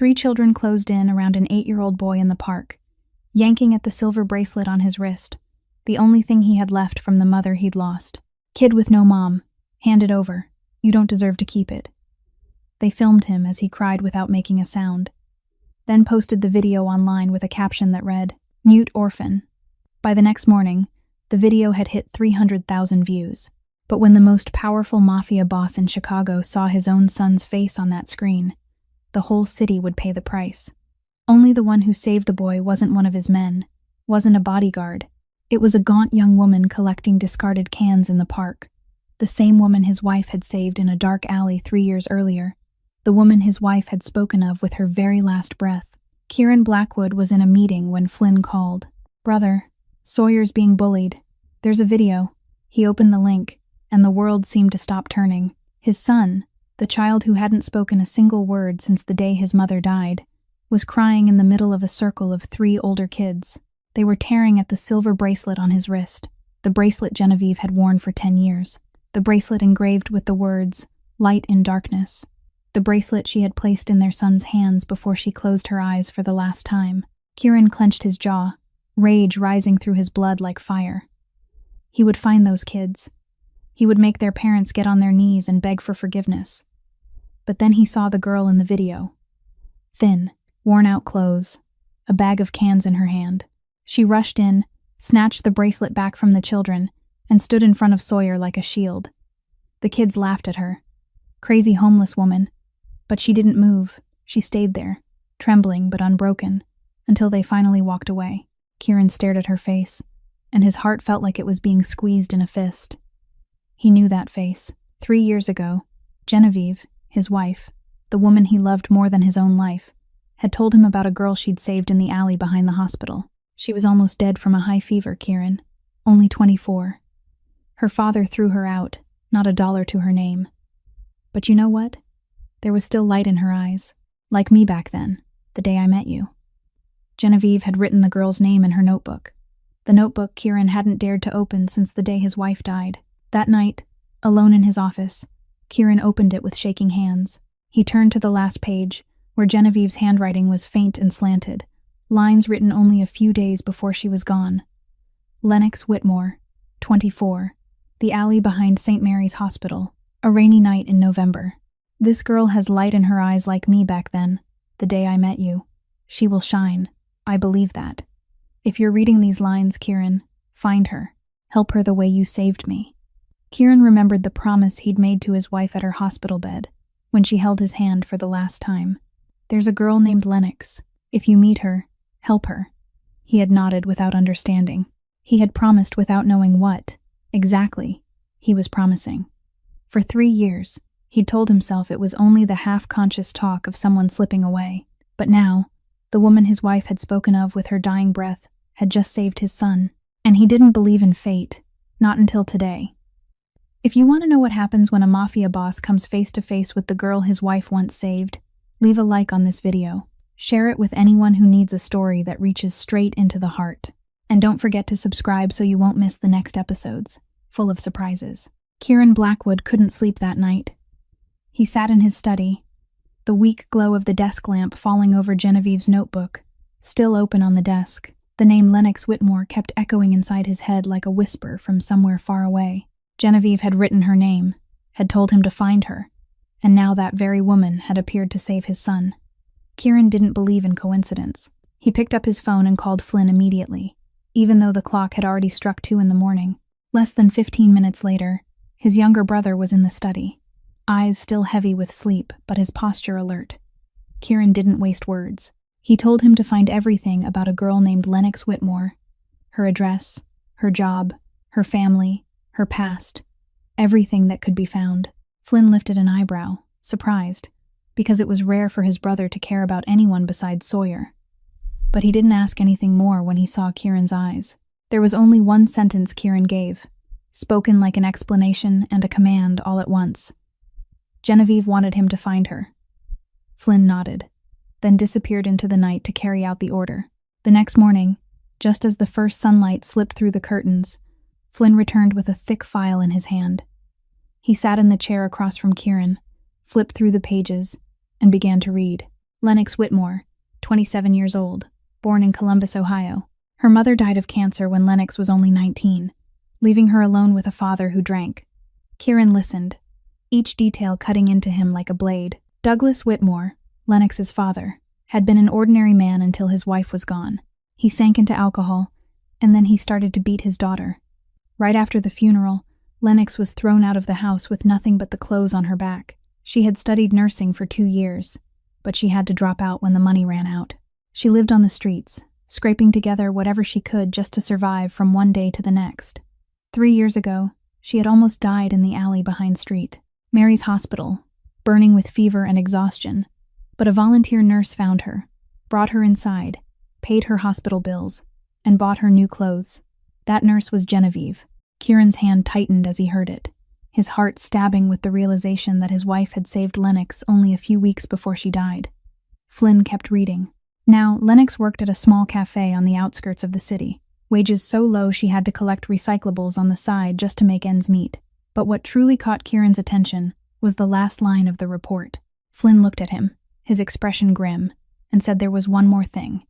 3 children closed in around an 8-year-old boy in the park, yanking at the silver bracelet on his wrist, the only thing he had left from the mother he'd lost. "Kid with no mom, hand it over. You don't deserve to keep it." They filmed him as he cried without making a sound, then posted the video online with a caption that read, "Mute orphan." By the next morning, the video had hit 300,000 views. But when the most powerful mafia boss in Chicago saw his own son's face on that screen, the whole city would pay the price. Only the one who saved the boy wasn't one of his men, wasn't a bodyguard. It was a gaunt young woman collecting discarded cans in the park, the same woman his wife had saved in a dark alley 3 years earlier, the woman his wife had spoken of with her very last breath. Kieran Blackwood was in a meeting when Flynn called. "Brother, Sawyer's being bullied. There's a video." He opened the link, and the world seemed to stop turning. His son, the child who hadn't spoken a single word since the day his mother died, was crying in the middle of a circle of 3 older kids. They were tearing at the silver bracelet on his wrist, the bracelet Genevieve had worn for 10 years, the bracelet engraved with the words, "Light in Darkness," the bracelet she had placed in their son's hands before she closed her eyes for the last time. Kieran clenched his jaw, rage rising through his blood like fire. He would find those kids. He would make their parents get on their knees and beg for forgiveness. But then he saw the girl in the video. Thin, worn-out clothes, a bag of cans in her hand. She rushed in, snatched the bracelet back from the children, and stood in front of Sawyer like a shield. The kids laughed at her. Crazy homeless woman. But she didn't move. She stayed there, trembling but unbroken, until they finally walked away. Kieran stared at her face, and his heart felt like it was being squeezed in a fist. He knew that face. 3 years ago, Genevieve, his wife, the woman he loved more than his own life, had told him about a girl she'd saved in the alley behind the hospital. She was almost dead from a high fever, Kieran. Only 24. Her father threw her out, not a dollar to her name. But you know what? There was still light in her eyes, like me back then, the day I met you. Genevieve had written the girl's name in her notebook, the notebook Kieran hadn't dared to open since the day his wife died. That night, alone in his office, Kieran opened it with shaking hands. He turned to the last page, where Genevieve's handwriting was faint and slanted, lines written only a few days before she was gone. Lennox Whitmore, 24, the alley behind St. Mary's Hospital, a rainy night in November. This girl has light in her eyes like me back then, the day I met you. She will shine. I believe that. If you're reading these lines, Kieran, find her. Help her the way you saved me. Kieran remembered the promise he'd made to his wife at her hospital bed, when she held his hand for the last time. There's a girl named Lennox. If you meet her, help her. He had nodded without understanding. He had promised without knowing what, exactly, he was promising. For 3 years, he'd told himself it was only the half-conscious talk of someone slipping away. But now, the woman his wife had spoken of with her dying breath had just saved his son. And he didn't believe in fate, not until today. If you want to know what happens when a mafia boss comes face-to-face with the girl his wife once saved, leave a like on this video. Share it with anyone who needs a story that reaches straight into the heart. And don't forget to subscribe so you won't miss the next episodes, full of surprises. Kieran Blackwood couldn't sleep that night. He sat in his study, the weak glow of the desk lamp falling over Genevieve's notebook, still open on the desk. The name Lennox Whitmore kept echoing inside his head like a whisper from somewhere far away. Genevieve had written her name, had told him to find her, and now that very woman had appeared to save his son. Kieran didn't believe in coincidence. He picked up his phone and called Flynn immediately, even though the clock had already struck 2 in the morning. Less than 15 minutes later, his younger brother was in the study, eyes still heavy with sleep, but his posture alert. Kieran didn't waste words. He told him to find everything about a girl named Lennox Whitmore, her address, her job, her family, her past, everything that could be found. Flynn lifted an eyebrow, surprised, because it was rare for his brother to care about anyone besides Sawyer. But he didn't ask anything more when he saw Kieran's eyes. There was only one sentence Kieran gave, spoken like an explanation and a command all at once. Genevieve wanted him to find her. Flynn nodded, then disappeared into the night to carry out the order. The next morning, just as the first sunlight slipped through the curtains, Flynn returned with a thick file in his hand. He sat in the chair across from Kieran, flipped through the pages, and began to read. Lennox Whitmore, 27 years old, born in Columbus, Ohio. Her mother died of cancer when Lennox was only 19, leaving her alone with a father who drank. Kieran listened, each detail cutting into him like a blade. Douglas Whitmore, Lennox's father, had been an ordinary man until his wife was gone. He sank into alcohol, and then he started to beat his daughter. Right after the funeral, Lennox was thrown out of the house with nothing but the clothes on her back. She had studied nursing for 2 years, but she had to drop out when the money ran out. She lived on the streets, scraping together whatever she could just to survive from one day to the next. 3 years ago, she had almost died in the alley behind street Mary's Hospital, burning with fever and exhaustion. But a volunteer nurse found her, brought her inside, paid her hospital bills, and bought her new clothes. That nurse was Genevieve. Kieran's hand tightened as he heard it, his heart stabbing with the realization that his wife had saved Lennox only a few weeks before she died. Flynn kept reading. Now, Lennox worked at a small cafe on the outskirts of the city, wages so low she had to collect recyclables on the side just to make ends meet. But what truly caught Kieran's attention was the last line of the report. Flynn looked at him, his expression grim, and said there was one more thing.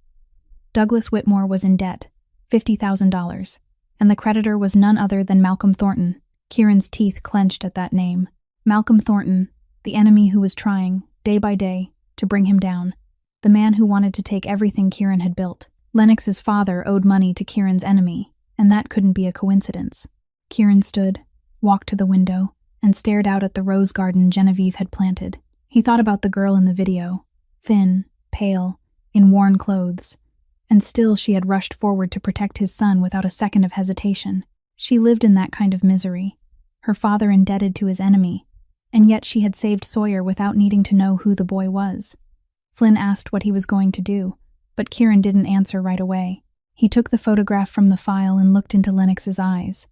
Douglas Whitmore was in debt, $50,000, and the creditor was none other than Malcolm Thornton. Kieran's teeth clenched at that name. Malcolm Thornton, the enemy who was trying, day by day, to bring him down. The man who wanted to take everything Kieran had built. Lennox's father owed money to Kieran's enemy, and that couldn't be a coincidence. Kieran stood, walked to the window, and stared out at the rose garden Genevieve had planted. He thought about the girl in the video, thin, pale, in worn clothes, and still she had rushed forward to protect his son without a second of hesitation. She lived in that kind of misery, her father indebted to his enemy, and yet she had saved Sawyer without needing to know who the boy was. Flynn asked what he was going to do, but Kieran didn't answer right away. He took the photograph from the file and looked into Lennox's eyes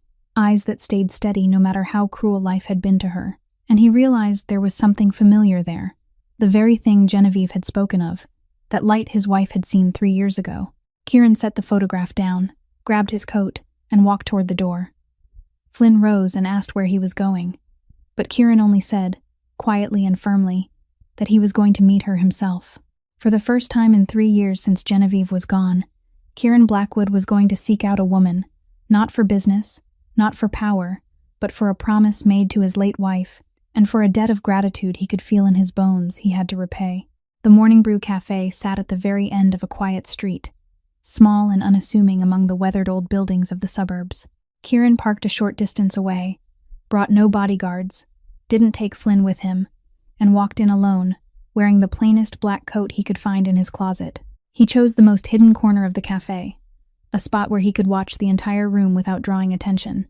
that stayed steady no matter how cruel life had been to her, and he realized there was something familiar there, the very thing Genevieve had spoken of, that light his wife had seen 3 years ago. Kieran set the photograph down, grabbed his coat, and walked toward the door. Flynn rose and asked where he was going, but Kieran only said, quietly and firmly, that he was going to meet her himself. For the first time in 3 years since Genevieve was gone, Kieran Blackwood was going to seek out a woman, not for business, not for power, but for a promise made to his late wife, and for a debt of gratitude he could feel in his bones he had to repay. The Morning Brew Cafe sat at the very end of a quiet street, small and unassuming among the weathered old buildings of the suburbs. Kieran parked a short distance away, brought no bodyguards, didn't take Flynn with him, and walked in alone, wearing the plainest black coat he could find in his closet. He chose the most hidden corner of the cafe, a spot where he could watch the entire room without drawing attention.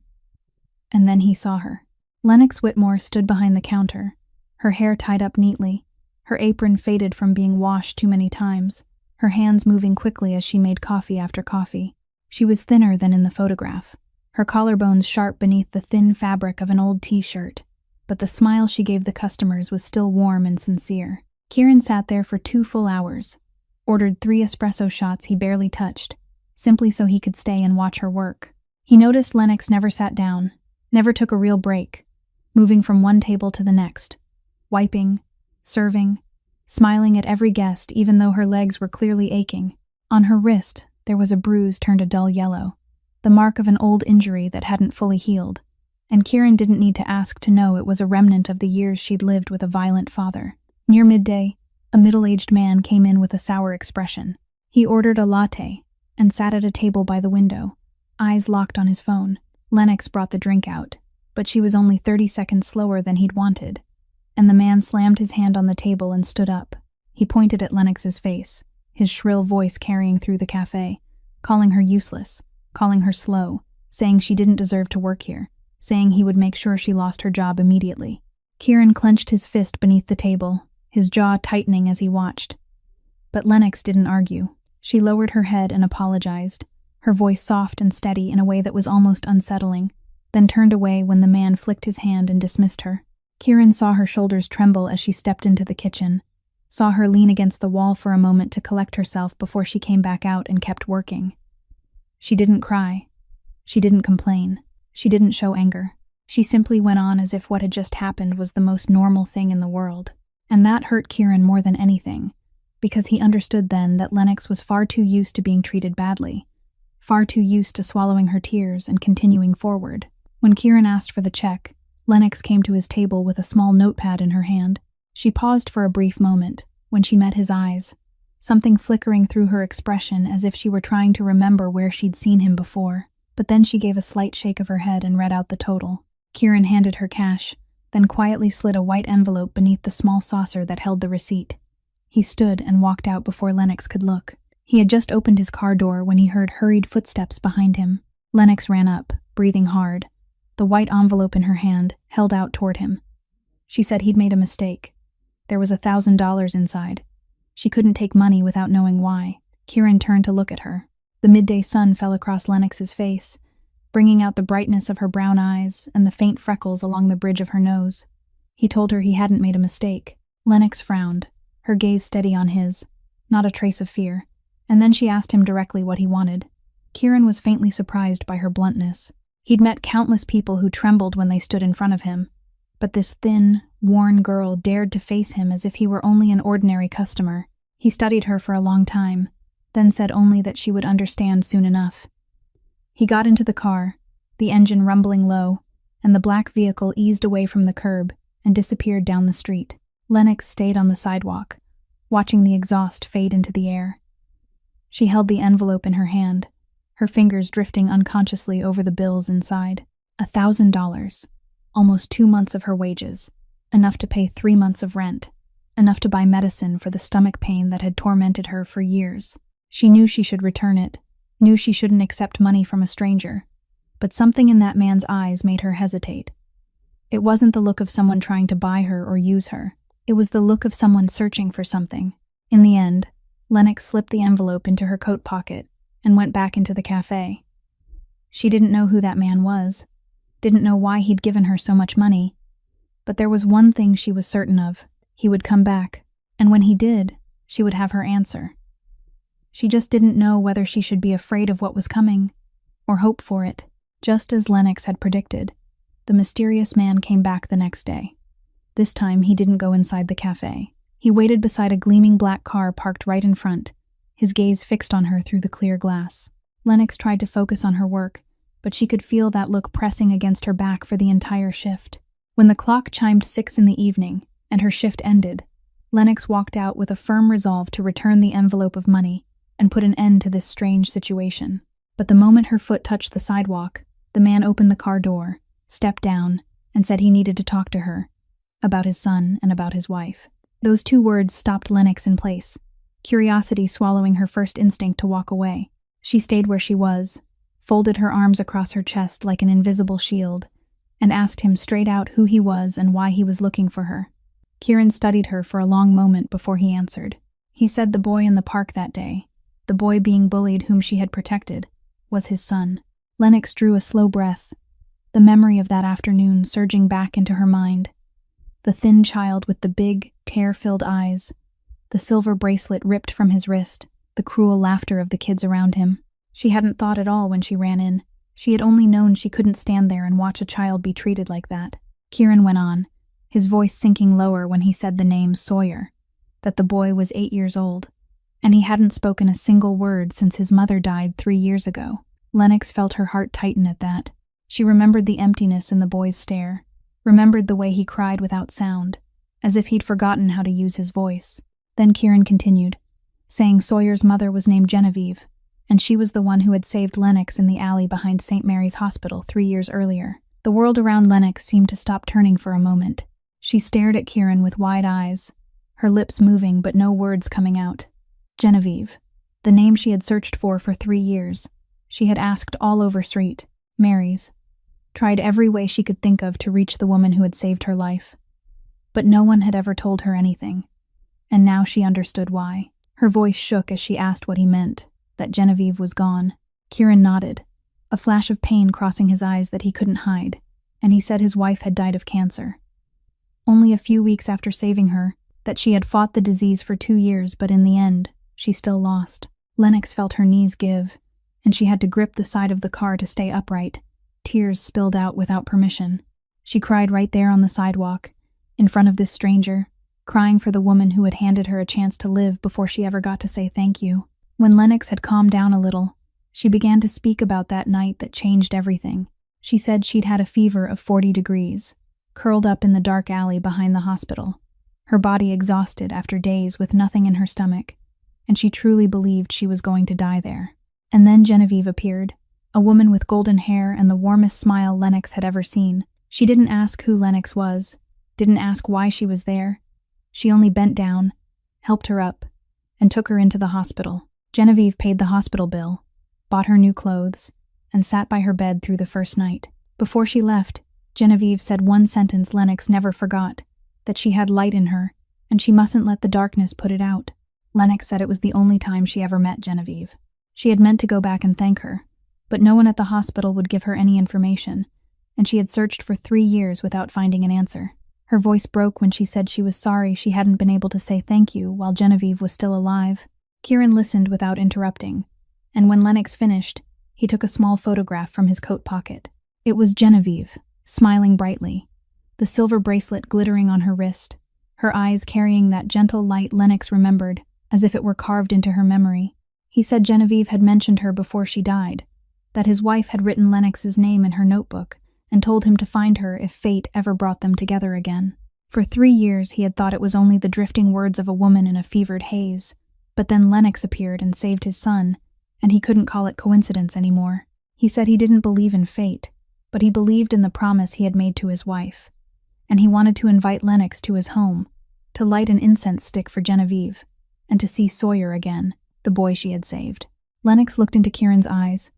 And then he saw her. Lennox Whitmore stood behind the counter, her hair tied up neatly, her apron faded from being washed too many times, her hands moving quickly as she made coffee after coffee. She was thinner than in the photograph, her collarbones sharp beneath the thin fabric of an old t-shirt, but the smile she gave the customers was still warm and sincere. Kieran sat there for 2 full hours, ordered 3 espresso shots he barely touched, simply so he could stay and watch her work. He noticed Lennox never sat down, never took a real break, moving from one table to the next, wiping, serving, smiling at every guest even though her legs were clearly aching. On her wrist, there was a bruise turned a dull yellow, the mark of an old injury that hadn't fully healed, and Kieran didn't need to ask to know it was a remnant of the years she'd lived with a violent father. Near midday, a middle-aged man came in with a sour expression. He ordered a latte and sat at a table by the window, eyes locked on his phone. Lennox brought the drink out, but she was only 30 seconds slower than he'd wanted, and the man slammed his hand on the table and stood up. He pointed at Lennox's face, his shrill voice carrying through the cafe, calling her useless, calling her slow, saying she didn't deserve to work here, saying he would make sure she lost her job immediately. Kieran clenched his fist beneath the table, his jaw tightening as he watched. But Lennox didn't argue. She lowered her head and apologized, her voice soft and steady in a way that was almost unsettling, then turned away when the man flicked his hand and dismissed her. Kieran saw her shoulders tremble as she stepped into the kitchen, saw her lean against the wall for a moment to collect herself before she came back out and kept working. She didn't cry. She didn't complain. She didn't show anger. She simply went on as if what had just happened was the most normal thing in the world. And that hurt Kieran more than anything, because he understood then that Lennox was far too used to being treated badly, far too used to swallowing her tears and continuing forward. When Kieran asked for the check, Lennox came to his table with a small notepad in her hand. She paused for a brief moment when she met his eyes, something flickering through her expression as if she were trying to remember where she'd seen him before. But then she gave a slight shake of her head and read out the total. Kieran handed her cash, then quietly slid a white envelope beneath the small saucer that held the receipt. He stood and walked out before Lennox could look. He had just opened his car door when he heard hurried footsteps behind him. Lennox ran up, breathing hard, the white envelope in her hand held out toward him. She said he'd made a mistake. There was $1,000 inside. She couldn't take money without knowing why. Kieran turned to look at her. The midday sun fell across Lennox's face, bringing out the brightness of her brown eyes and the faint freckles along the bridge of her nose. He told her he hadn't made a mistake. Lennox frowned, her gaze steady on his, not a trace of fear, and then she asked him directly what he wanted. Kieran was faintly surprised by her bluntness. He'd met countless people who trembled when they stood in front of him, but this thin, worn girl dared to face him as if he were only an ordinary customer. He studied her for a long time, then said only that she would understand soon enough. He got into the car, the engine rumbling low, and the black vehicle eased away from the curb and disappeared down the street. Lennox stayed on the sidewalk, watching the exhaust fade into the air. She held the envelope in her hand, her fingers drifting unconsciously over the bills inside. $1,000, almost 2 months of her wages, enough to pay 3 months of rent, enough to buy medicine for the stomach pain that had tormented her for years. She knew she should return it, knew she shouldn't accept money from a stranger, but something in that man's eyes made her hesitate. It wasn't the look of someone trying to buy her or use her. It was the look of someone searching for something. In the end, Lennox slipped the envelope into her coat pocket and went back into the cafe. She didn't know who that man was, didn't know why he'd given her so much money, but there was one thing she was certain of: he would come back, and when he did, she would have her answer. She just didn't know whether she should be afraid of what was coming, or hope for it. Just as Lennox had predicted, the mysterious man came back the next day. This time he didn't go inside the cafe. He waited beside a gleaming black car parked right in front, his gaze fixed on her through the clear glass. Lennox tried to focus on her work, but she could feel that look pressing against her back for the entire shift. When the clock chimed 6 in the evening, and her shift ended, Lennox walked out with a firm resolve to return the envelope of money and put an end to this strange situation. But the moment her foot touched the sidewalk, the man opened the car door, stepped down, and said he needed to talk to her, about his son and about his wife. Those 2 words stopped Lennox in place, curiosity swallowing her first instinct to walk away. She stayed where she was, folded her arms across her chest like an invisible shield, and asked him straight out who he was and why he was looking for her. Kieran studied her for a long moment before he answered. He said the boy in the park that day, the boy being bullied whom she had protected, was his son. Lennox drew a slow breath, the memory of that afternoon surging back into her mind. The thin child with the big, tear-filled eyes, the silver bracelet ripped from his wrist, the cruel laughter of the kids around him. She hadn't thought at all when she ran in. She had only known she couldn't stand there and watch a child be treated like that. Kieran went on, his voice sinking lower when he said the name Sawyer, that the boy was 8 years old, and he hadn't spoken a single word since his mother died 3 years ago. Lennox felt her heart tighten at that. She remembered the emptiness in the boy's stare, remembered the way he cried without sound, as if he'd forgotten how to use his voice. Then Kieran continued, saying Sawyer's mother was named Genevieve, and she was the one who had saved Lennox in the alley behind St. Mary's Hospital 3 years earlier. The world around Lennox seemed to stop turning for a moment. She stared at Kieran with wide eyes, her lips moving but no words coming out. Genevieve, the name she had searched for 3 years. She had asked all over Street, Mary's, tried every way she could think of to reach the woman who had saved her life. But no one had ever told her anything, and now she understood why. Her voice shook as she asked what he meant, that Genevieve was gone. Kieran nodded, a flash of pain crossing his eyes that he couldn't hide, and he said his wife had died of cancer. Only a few weeks after saving her, that she had fought the disease for 2 years, but in the end, she still lost. Lennox felt her knees give, and she had to grip the side of the car to stay upright. Tears spilled out without permission. She cried right there on the sidewalk, in front of this stranger, crying for the woman who had handed her a chance to live before she ever got to say thank you. When Lennox had calmed down a little, she began to speak about that night that changed everything. She said she'd had a fever of 40 degrees, curled up in the dark alley behind the hospital, her body exhausted after days with nothing in her stomach, and she truly believed she was going to die there. And then Genevieve appeared, a woman with golden hair and the warmest smile Lennox had ever seen. She didn't ask who Lennox was, didn't ask why she was there. She only bent down, helped her up, and took her into the hospital. Genevieve paid the hospital bill, bought her new clothes, and sat by her bed through the first night. Before she left, Genevieve said one sentence Lennox never forgot, that she had light in her, and she mustn't let the darkness put it out. Lennox said it was the only time she ever met Genevieve. She had meant to go back and thank her, but no one at the hospital would give her any information, and she had searched for 3 years without finding an answer. Her voice broke when she said she was sorry she hadn't been able to say thank you while Genevieve was still alive. Kieran listened without interrupting, and when Lennox finished, he took a small photograph from his coat pocket. It was Genevieve, smiling brightly, the silver bracelet glittering on her wrist, her eyes carrying that gentle light Lennox remembered, as if it were carved into her memory. He said Genevieve had mentioned her before she died, that his wife had written Lennox's name in her notebook and told him to find her if fate ever brought them together again. For 3 years he had thought it was only the drifting words of a woman in a fevered haze, but then Lennox appeared and saved his son, and he couldn't call it coincidence anymore. He said he didn't believe in fate, but he believed in the promise he had made to his wife, and he wanted to invite Lennox to his home, to light an incense stick for Genevieve, and to see Sawyer again, the boy she had saved. Lennox looked into Kieran's eyes,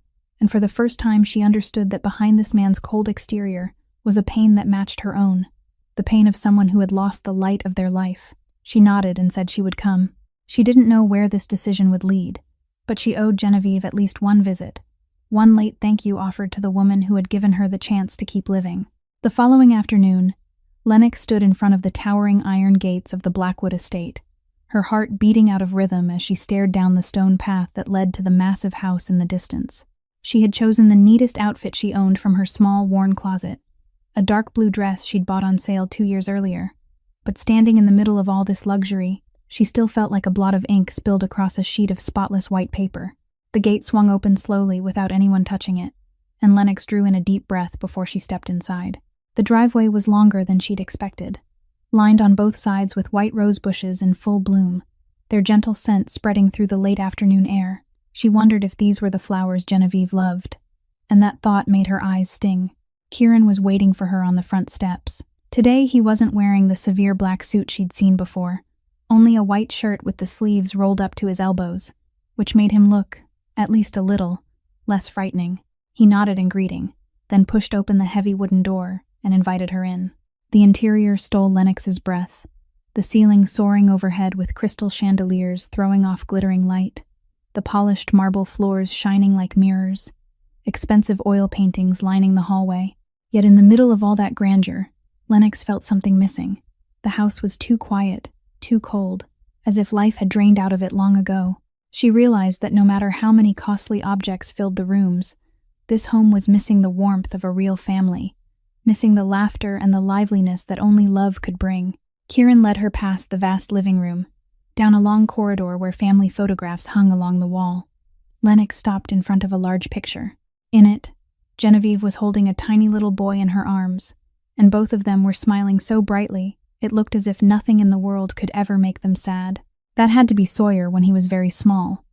and for the first time she understood that behind this man's cold exterior was a pain that matched her own, the pain of someone who had lost the light of their life. She nodded and said she would come. She didn't know where this decision would lead, but she owed Genevieve at least one visit, one late thank you offered to the woman who had given her the chance to keep living. The following afternoon, Lennox stood in front of the towering iron gates of the Blackwood estate, her heart beating out of rhythm as she stared down the stone path that led to the massive house in the distance. She had chosen the neatest outfit she owned from her small, worn closet, a dark blue dress she'd bought on sale 2 years earlier. But standing in the middle of all this luxury, she still felt like a blot of ink spilled across a sheet of spotless white paper. The gate swung open slowly without anyone touching it, and Lennox drew in a deep breath before she stepped inside. The driveway was longer than she'd expected, lined on both sides with white rose bushes in full bloom, their gentle scent spreading through the late afternoon air. She wondered if these were the flowers Genevieve loved, and that thought made her eyes sting. Kieran was waiting for her on the front steps. Today he wasn't wearing the severe black suit she'd seen before, only a white shirt with the sleeves rolled up to his elbows, which made him look, at least a little, less frightening. He nodded in greeting, then pushed open the heavy wooden door and invited her in. The interior stole Lennox's breath, the ceiling soaring overhead with crystal chandeliers throwing off glittering light, the polished marble floors shining like mirrors, expensive oil paintings lining the hallway. Yet in the middle of all that grandeur, Lennox felt something missing. The house was too quiet, too cold, as if life had drained out of it long ago. She realized that no matter how many costly objects filled the rooms, this home was missing the warmth of a real family, missing the laughter and the liveliness that only love could bring. Kieran led her past the vast living room, down a long corridor where family photographs hung along the wall. Lennox stopped in front of a large picture. In it, Genevieve was holding a tiny little boy in her arms, and both of them were smiling so brightly it looked as if nothing in the world could ever make them sad. That had to be Sawyer when he was very small,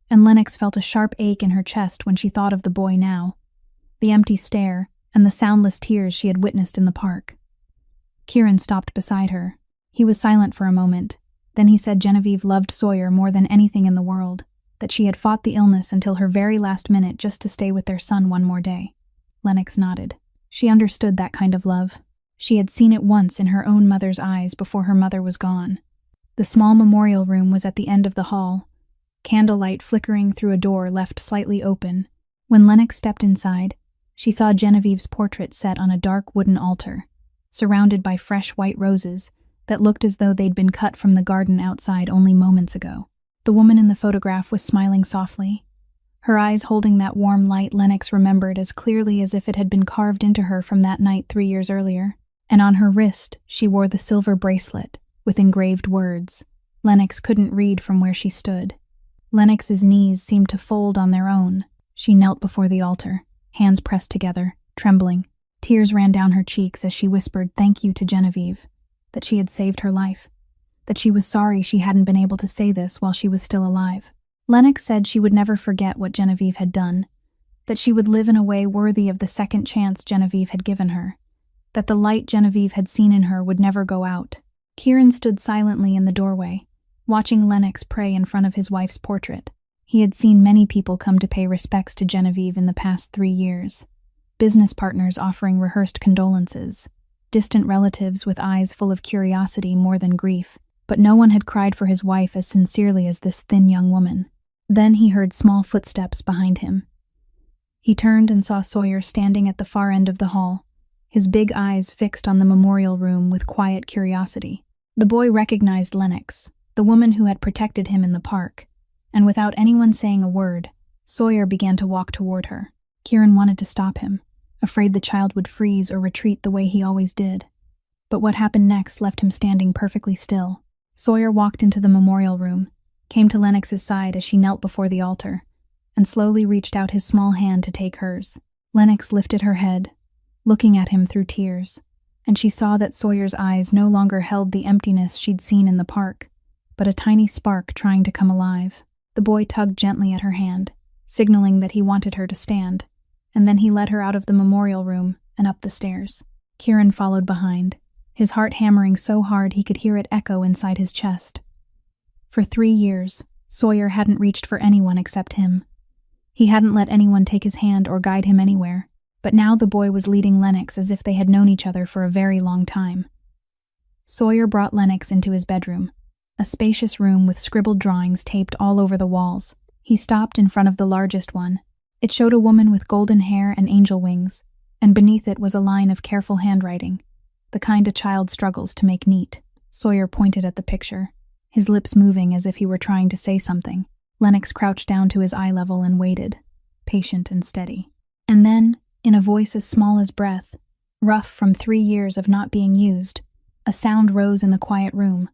and Lennox felt a sharp ache in her chest when she thought of the boy now, the empty stare, and the soundless tears she had witnessed in the park. Kieran stopped beside her. He was silent for a moment. Then he said Genevieve loved Sawyer more than anything in the world, that she had fought the illness until her very last minute just to stay with their son one more day. Lennox nodded. She understood that kind of love. She had seen it once in her own mother's eyes before her mother was gone. The small memorial room was at the end of the hall, candlelight flickering through a door left slightly open. When Lennox stepped inside, she saw Genevieve's portrait set on a dark wooden altar, surrounded by fresh white roses that looked as though they'd been cut from the garden outside only moments ago. The woman in the photograph was smiling softly, her eyes holding that warm light Lennox remembered as clearly as if it had been carved into her from that night 3 years earlier. And on her wrist, she wore the silver bracelet with engraved words. Lennox couldn't read from where she stood. Lennox's knees seemed to fold on their own. She knelt before the altar, hands pressed together, trembling. Tears ran down her cheeks as she whispered thank you to Genevieve, that she had saved her life, that she was sorry she hadn't been able to say this while she was still alive. Lennox said she would never forget what Genevieve had done, that she would live in a way worthy of the second chance Genevieve had given her, that the light Genevieve had seen in her would never go out. Kieran stood silently in the doorway, watching Lennox pray in front of his wife's portrait. He had seen many people come to pay respects to Genevieve in the past 3 years. Business partners offering rehearsed condolences, distant relatives with eyes full of curiosity more than grief, but no one had cried for his wife as sincerely as this thin young woman. Then he heard small footsteps behind him. He turned and saw Sawyer standing at the far end of the hall, his big eyes fixed on the memorial room with quiet curiosity. The boy recognized Lennox, the woman who had protected him in the park, and without anyone saying a word, Sawyer began to walk toward her. Kieran wanted to stop him, afraid the child would freeze or retreat the way he always did. But what happened next left him standing perfectly still. Sawyer walked into the memorial room, came to Lennox's side as she knelt before the altar, and slowly reached out his small hand to take hers. Lennox lifted her head, looking at him through tears, and she saw that Sawyer's eyes no longer held the emptiness she'd seen in the park, but a tiny spark trying to come alive. The boy tugged gently at her hand, signaling that he wanted her to stand, and then he led her out of the memorial room and up the stairs. Kieran followed behind, his heart hammering so hard he could hear it echo inside his chest. For 3 years, Sawyer hadn't reached for anyone except him. He hadn't let anyone take his hand or guide him anywhere, but now the boy was leading Lennox as if they had known each other for a very long time. Sawyer brought Lennox into his bedroom, a spacious room with scribbled drawings taped all over the walls. He stopped in front of the largest one. It showed a woman with golden hair and angel wings, and beneath it was a line of careful handwriting, the kind a child struggles to make neat. Sawyer pointed at the picture, his lips moving as if he were trying to say something. Lennox crouched down to his eye level and waited, patient and steady. And then, in a voice as small as breath, rough from 3 years of not being used, a sound rose in the quiet room.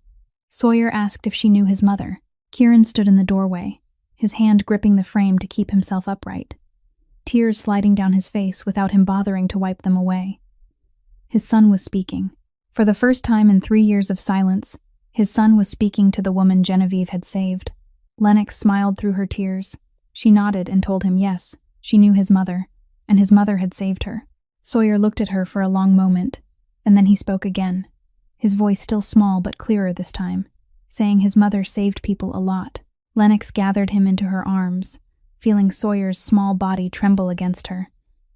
Sawyer asked if she knew his mother. Kieran stood in the doorway, his hand gripping the frame to keep himself upright, tears sliding down his face without him bothering to wipe them away. His son was speaking. For the first time in 3 years of silence, his son was speaking to the woman Genevieve had saved. Lennox smiled through her tears. She nodded and told him yes, she knew his mother, and his mother had saved her. Sawyer looked at her for a long moment, and then he spoke again, his voice still small but clearer this time, saying his mother saved people a lot. Lennox gathered him into her arms, feeling Sawyer's small body tremble against her,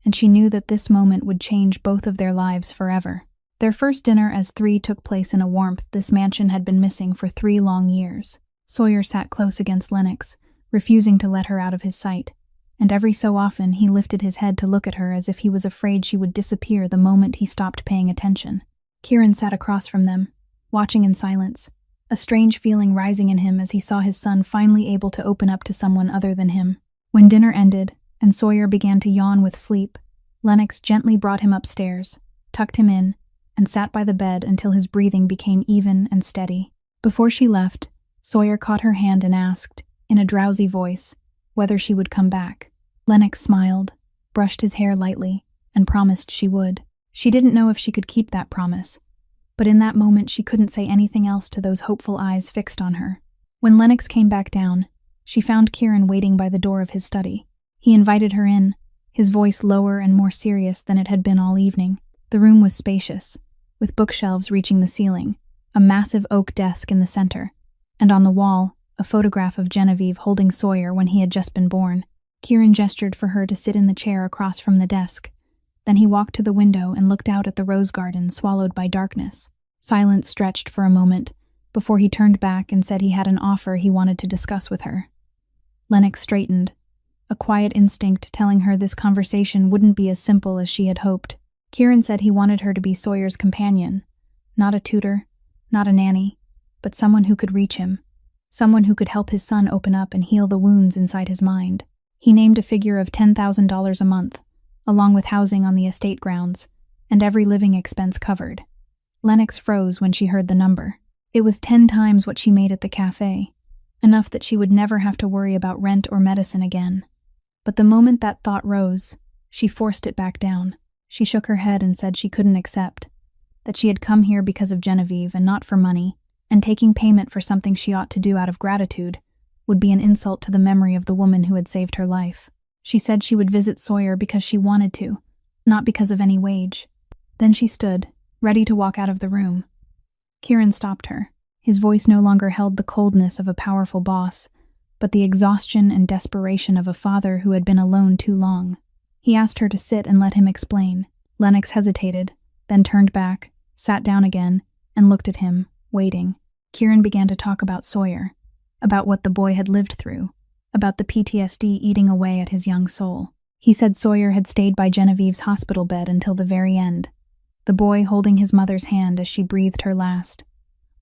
and she knew that this moment would change both of their lives forever. Their first dinner as 3 took place in a warmth this mansion had been missing for 3 long years. Sawyer sat close against Lennox, refusing to let her out of his sight, and every so often he lifted his head to look at her as if he was afraid she would disappear the moment he stopped paying attention. Kieran sat across from them, watching in silence, a strange feeling rising in him as he saw his son finally able to open up to someone other than him. When dinner ended, and Sawyer began to yawn with sleep, Lennox gently brought him upstairs, tucked him in, and sat by the bed until his breathing became even and steady. Before she left, Sawyer caught her hand and asked, in a drowsy voice, whether she would come back. Lennox smiled, brushed his hair lightly, and promised she would. She didn't know if she could keep that promise, but in that moment she couldn't say anything else to those hopeful eyes fixed on her. When Lennox came back down, she found Kieran waiting by the door of his study. He invited her in, his voice lower and more serious than it had been all evening. The room was spacious, with bookshelves reaching the ceiling, a massive oak desk in the center, and on the wall, a photograph of Genevieve holding Sawyer when he had just been born. Kieran gestured for her to sit in the chair across from the desk. Then he walked to the window and looked out at the rose garden swallowed by darkness. Silence stretched for a moment, before he turned back and said he had an offer he wanted to discuss with her. Lennox straightened, a quiet instinct telling her this conversation wouldn't be as simple as she had hoped. Kieran said he wanted her to be Sawyer's companion, not a tutor, not a nanny, but someone who could reach him, someone who could help his son open up and heal the wounds inside his mind. He named a figure of $10,000 a month, along with housing on the estate grounds, and every living expense covered. Lennox froze when she heard the number. It was 10 times what she made at the cafe, enough that she would never have to worry about rent or medicine again. But the moment that thought rose, she forced it back down. She shook her head and said she couldn't accept, that she had come here because of Genevieve and not for money, and taking payment for something she ought to do out of gratitude would be an insult to the memory of the woman who had saved her life. She said she would visit Sawyer because she wanted to, not because of any wage. Then she stood, ready to walk out of the room. Kieran stopped her. His voice no longer held the coldness of a powerful boss, but the exhaustion and desperation of a father who had been alone too long. He asked her to sit and let him explain. Lennox hesitated, then turned back, sat down again, and looked at him, waiting. Kieran began to talk about Sawyer, about what the boy had lived through, about the PTSD eating away at his young soul. He said Sawyer had stayed by Genevieve's hospital bed until the very end, the boy holding his mother's hand as she breathed her last,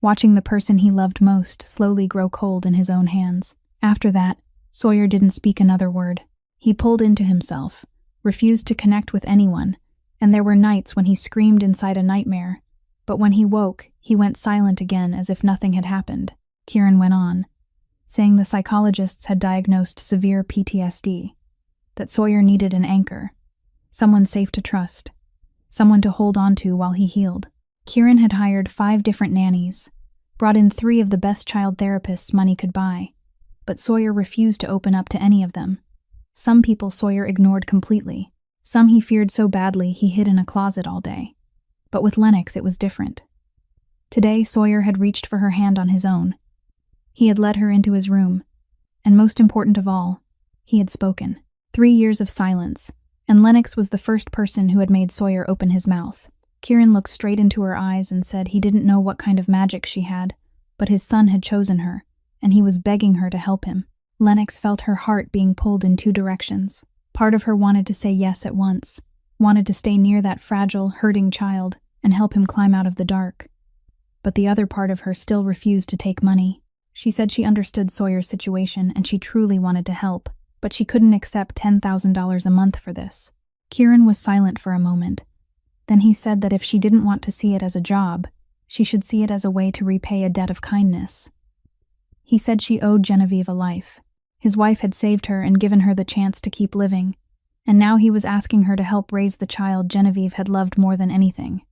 watching the person he loved most slowly grow cold in his own hands. After that, Sawyer didn't speak another word. He pulled into himself, refused to connect with anyone, and there were nights when he screamed inside a nightmare. But when he woke, he went silent again as if nothing had happened. Kieran went on, saying the psychologists had diagnosed severe PTSD, that Sawyer needed an anchor, someone safe to trust, someone to hold on to while he healed. Kieran had hired 5 different nannies, brought in 3 of the best child therapists money could buy, but Sawyer refused to open up to any of them. Some people Sawyer ignored completely. Some he feared so badly he hid in a closet all day. But with Lennox it was different. Today Sawyer had reached for her hand on his own. He had led her into his room, and most important of all, he had spoken. 3 years of silence, and Lennox was the first person who had made Sawyer open his mouth. Kieran looked straight into her eyes and said he didn't know what kind of magic she had, but his son had chosen her, and he was begging her to help him. Lennox felt her heart being pulled in 2 directions. Part of her wanted to say yes at once, wanted to stay near that fragile, hurting child and help him climb out of the dark. But the other part of her still refused to take money. She said she understood Sawyer's situation and she truly wanted to help, but she couldn't accept $10,000 a month for this. Kieran was silent for a moment. Then he said that if she didn't want to see it as a job, she should see it as a way to repay a debt of kindness. He said she owed Genevieve a life. His wife had saved her and given her the chance to keep living, and now he was asking her to help raise the child Genevieve had loved more than anything.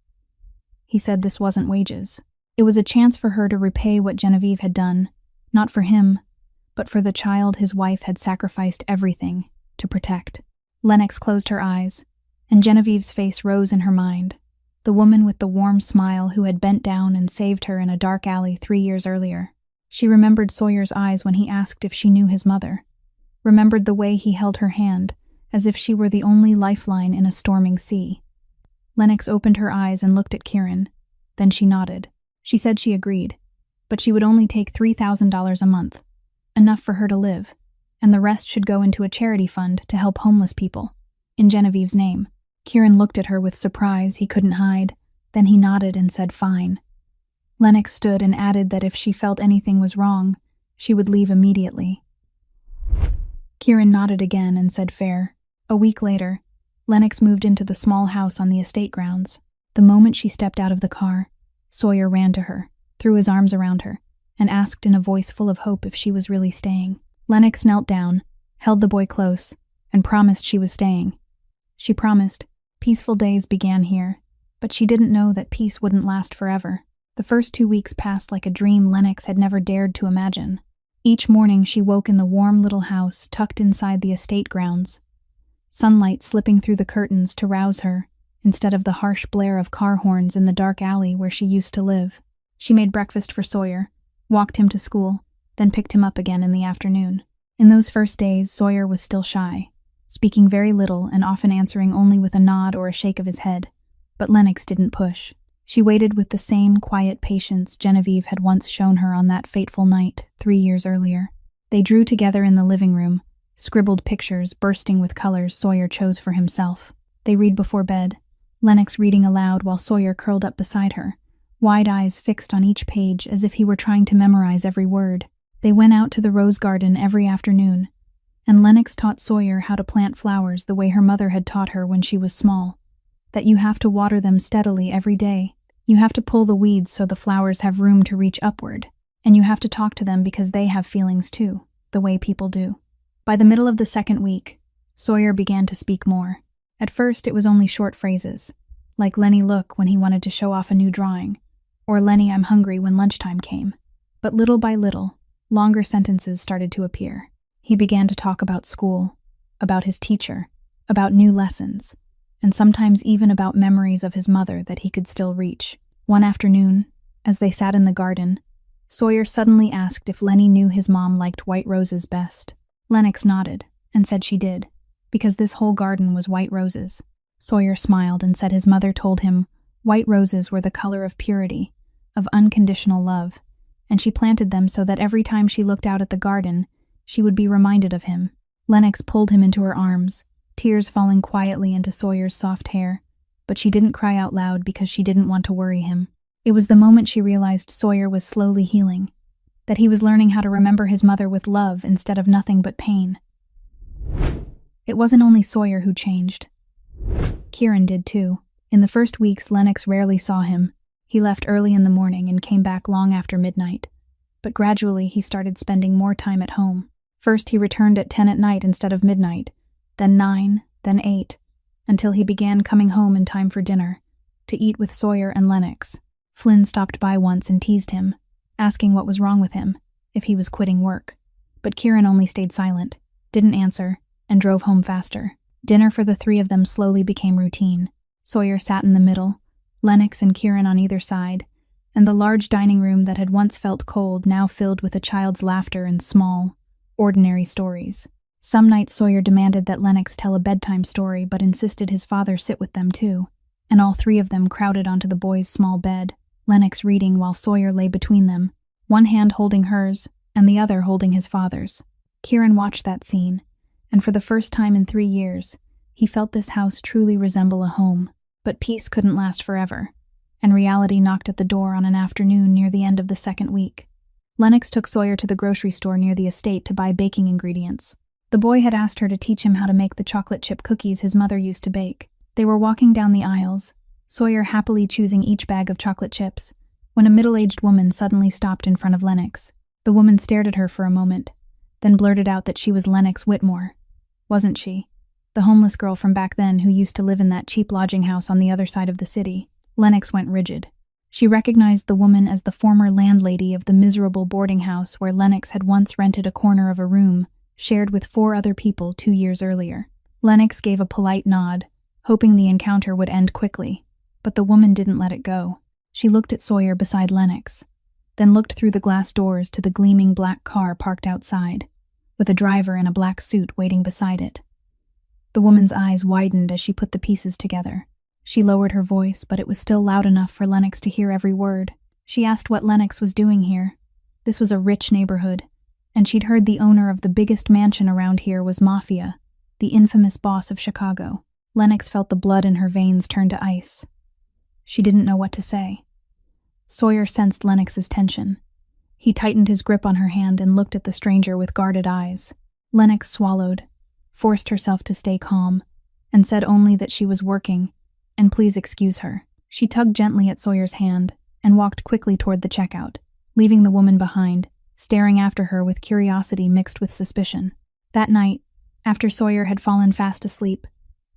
He said this wasn't wages. It was a chance for her to repay what Genevieve had done, not for him, but for the child his wife had sacrificed everything to protect. Lennox closed her eyes, and Genevieve's face rose in her mind, the woman with the warm smile who had bent down and saved her in a dark alley 3 years earlier. She remembered Sawyer's eyes when he asked if she knew his mother, remembered the way he held her hand, as if she were the only lifeline in a storming sea. Lennox opened her eyes and looked at Kieran, then she nodded. She said she agreed, but she would only take $3,000 a month, enough for her to live, and the rest should go into a charity fund to help homeless people, in Genevieve's name. Kieran looked at her with surprise he couldn't hide, then he nodded and said fine. Lennox stood and added that if she felt anything was wrong, she would leave immediately. Kieran nodded again and said fair. A week later, Lennox moved into the small house on the estate grounds. The moment she stepped out of the car, Sawyer ran to her, threw his arms around her, and asked in a voice full of hope if she was really staying. Lennox knelt down, held the boy close, and promised she was staying. She promised. Peaceful days began here, but she didn't know that peace wouldn't last forever. The first 2 weeks passed like a dream Lennox had never dared to imagine. Each morning she woke in the warm little house tucked inside the estate grounds, sunlight slipping through the curtains to rouse her, instead of the harsh blare of car horns in the dark alley where she used to live. She made breakfast for Sawyer, walked him to school, then picked him up again in the afternoon. In those first days, Sawyer was still shy, speaking very little and often answering only with a nod or a shake of his head. But Lennox didn't push. She waited with the same quiet patience Genevieve had once shown her on that fateful night 3 years earlier. They drew together in the living room, scribbled pictures bursting with colors Sawyer chose for himself. They read before bed, Lennox reading aloud while Sawyer curled up beside her, wide eyes fixed on each page as if he were trying to memorize every word. They went out to the rose garden every afternoon, and Lennox taught Sawyer how to plant flowers the way her mother had taught her when she was small, that you have to water them steadily every day, You have to pull the weeds so the flowers have room to reach upward, and you have to talk to them because they have feelings too, the way people do. By the middle of the second week, Sawyer began to speak more. At first, it was only short phrases, like "Lenny, look," when he wanted to show off a new drawing, or "Lenny, I'm hungry" when lunchtime came. But little by little, longer sentences started to appear. He began to talk about school, about his teacher, about new lessons, and sometimes even about memories of his mother that he could still reach. One afternoon, as they sat in the garden, Sawyer suddenly asked if Lenny knew his mom liked white roses best. Lennox nodded and said she did, because this whole garden was white roses. Sawyer smiled and said his mother told him white roses were the color of purity, of unconditional love, and she planted them so that every time she looked out at the garden, she would be reminded of him. Lennox pulled him into her arms, tears falling quietly into Sawyer's soft hair, but she didn't cry out loud because she didn't want to worry him. It was the moment she realized Sawyer was slowly healing, that he was learning how to remember his mother with love instead of nothing but pain. It wasn't only Sawyer who changed. Kieran did too. In the first weeks, Lennox rarely saw him. He left early in the morning and came back long after midnight. But gradually, he started spending more time at home. First, he returned at 10 at night instead of midnight, then 9, then 8, until he began coming home in time for dinner, to eat with Sawyer and Lennox. Flynn stopped by once and teased him, asking what was wrong with him, if he was quitting work. But Kieran only stayed silent, didn't answer, and drove home faster. Dinner for the three of them slowly became routine. Sawyer sat in the middle, Lennox and Kieran on either side, and the large dining room that had once felt cold now filled with a child's laughter and small, ordinary stories. Some nights Sawyer demanded that Lennox tell a bedtime story but insisted his father sit with them too, and all three of them crowded onto the boys' small bed, Lennox reading while Sawyer lay between them, one hand holding hers and the other holding his father's. Kieran watched that scene, and for the first time in 3 years, he felt this house truly resemble a home. But peace couldn't last forever, and reality knocked at the door on an afternoon near the end of the second week. Lennox took Sawyer to the grocery store near the estate to buy baking ingredients. The boy had asked her to teach him how to make the chocolate chip cookies his mother used to bake. They were walking down the aisles, Sawyer happily choosing each bag of chocolate chips, when a middle-aged woman suddenly stopped in front of Lennox. The woman stared at her for a moment, then blurted out that she was Lennox Whitmore. Wasn't she? The homeless girl from back then who used to live in that cheap lodging house on the other side of the city. Lennox went rigid. She recognized the woman as the former landlady of the miserable boarding house where Lennox had once rented a corner of a room, shared with 4 other people 2 years earlier. Lennox gave a polite nod, hoping the encounter would end quickly, but the woman didn't let it go. She looked at Sawyer beside Lennox, then looked through the glass doors to the gleaming black car parked outside, with a driver in a black suit waiting beside it. The woman's eyes widened as she put the pieces together. She lowered her voice, but it was still loud enough for Lennox to hear every word. She asked what Lennox was doing here. This was a rich neighborhood, and she'd heard the owner of the biggest mansion around here was Mafia, the infamous boss of Chicago. Lennox felt the blood in her veins turn to ice. She didn't know what to say. Sawyer sensed Lennox's tension. He tightened his grip on her hand and looked at the stranger with guarded eyes. Lennox swallowed, forced herself to stay calm, and said only that she was working, and please excuse her. She tugged gently at Sawyer's hand and walked quickly toward the checkout, leaving the woman behind, staring after her with curiosity mixed with suspicion. That night, after Sawyer had fallen fast asleep,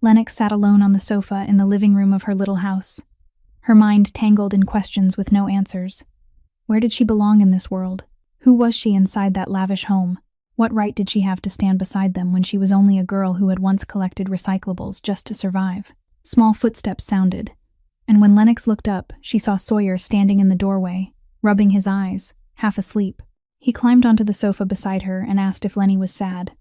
Lennox sat alone on the sofa in the living room of her little house, her mind tangled in questions with no answers. Where did she belong in this world? Who was she inside that lavish home? What right did she have to stand beside them when she was only a girl who had once collected recyclables just to survive? Small footsteps sounded, and when Lennox looked up, she saw Sawyer standing in the doorway, rubbing his eyes, half asleep. He climbed onto the sofa beside her and asked if Lenny was sad.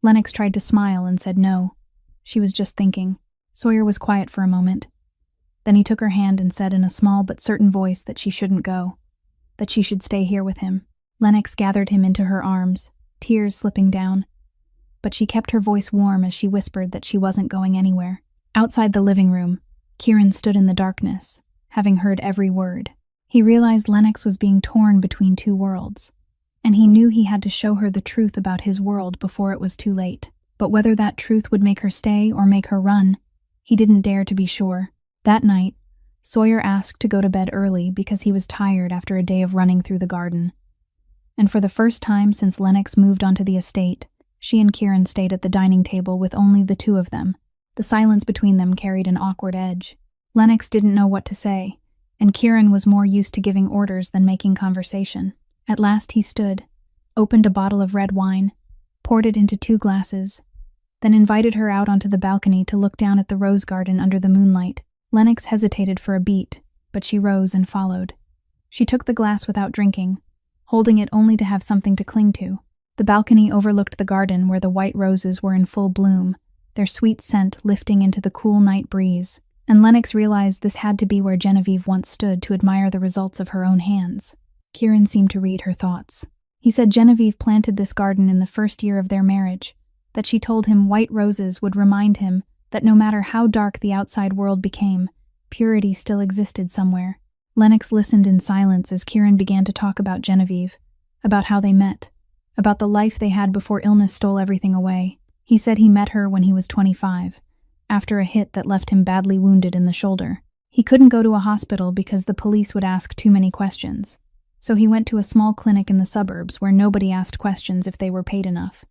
Lennox tried to smile and said no. She was just thinking. Sawyer was quiet for a moment. Then he took her hand and said in a small but certain voice that she shouldn't go, that she should stay here with him. Lennox gathered him into her arms, tears slipping down, but she kept her voice warm as she whispered that she wasn't going anywhere. Outside the living room, Kieran stood in the darkness, having heard every word. He realized Lennox was being torn between 2 worlds, and he knew he had to show her the truth about his world before it was too late. But whether that truth would make her stay or make her run, he didn't dare to be sure. That night, Sawyer asked to go to bed early because he was tired after a day of running through the garden. And for the first time since Lennox moved onto the estate, she and Kieran stayed at the dining table with only the two of them. The silence between them carried an awkward edge. Lennox didn't know what to say, and Kieran was more used to giving orders than making conversation. At last he stood, opened a bottle of red wine, poured it into 2 glasses, then invited her out onto the balcony to look down at the rose garden under the moonlight. Lennox hesitated for a beat, but she rose and followed. She took the glass without drinking, holding it only to have something to cling to. The balcony overlooked the garden where the white roses were in full bloom, their sweet scent lifting into the cool night breeze, and Lennox realized this had to be where Genevieve once stood to admire the results of her own hands. Kieran seemed to read her thoughts. He said Genevieve planted this garden in the first year of their marriage, that she told him white roses would remind him that no matter how dark the outside world became, purity still existed somewhere. Lennox listened in silence as Kieran began to talk about Genevieve, about how they met, about the life they had before illness stole everything away. He said he met her when he was 25, after a hit that left him badly wounded in the shoulder. He couldn't go to a hospital because the police would ask too many questions, so he went to a small clinic in the suburbs where nobody asked questions if they were paid enough.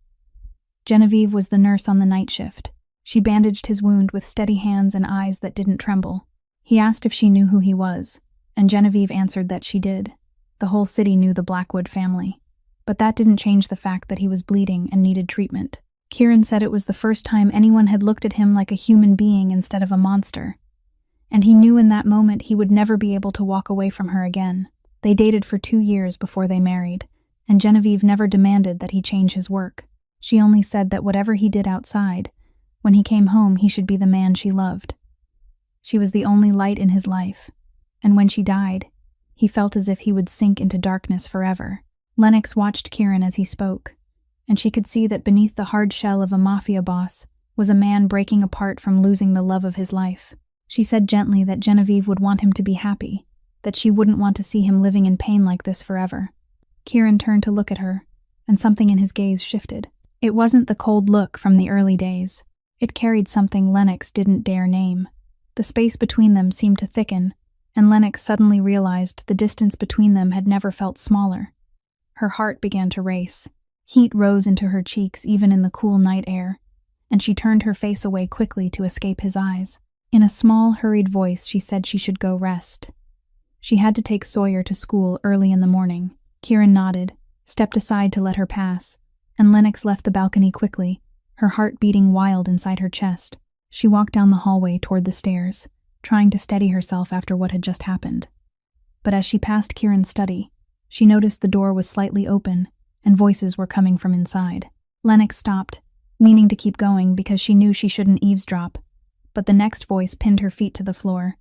Genevieve was the nurse on the night shift. She bandaged his wound with steady hands and eyes that didn't tremble. He asked if she knew who he was, and Genevieve answered that she did. The whole city knew the Blackwood family. But that didn't change the fact that he was bleeding and needed treatment. Kieran said it was the first time anyone had looked at him like a human being instead of a monster. And he knew in that moment he would never be able to walk away from her again. They dated for 2 years before they married, and Genevieve never demanded that he change his work. She only said that whatever he did outside, when he came home he should be the man she loved. She was the only light in his life, and when she died, he felt as if he would sink into darkness forever. Lennox watched Kieran as he spoke, and she could see that beneath the hard shell of a Mafia boss was a man breaking apart from losing the love of his life. She said gently that Genevieve would want him to be happy, that she wouldn't want to see him living in pain like this forever. Kieran turned to look at her, and something in his gaze shifted. It wasn't the cold look from the early days. It carried something Lennox didn't dare name. The space between them seemed to thicken, and Lennox suddenly realized the distance between them had never felt smaller. Her heart began to race. Heat rose into her cheeks even in the cool night air, and she turned her face away quickly to escape his eyes. In a small, hurried voice, she said she should go rest. She had to take Sawyer to school early in the morning. Kieran nodded, stepped aside to let her pass, and Lennox left the balcony quickly, her heart beating wild inside her chest. She walked down the hallway toward the stairs, trying to steady herself after what had just happened. But as she passed Kieran's study, she noticed the door was slightly open, and voices were coming from inside. Lennox stopped, meaning to keep going because she knew she shouldn't eavesdrop, but the next voice pinned her feet to the floor.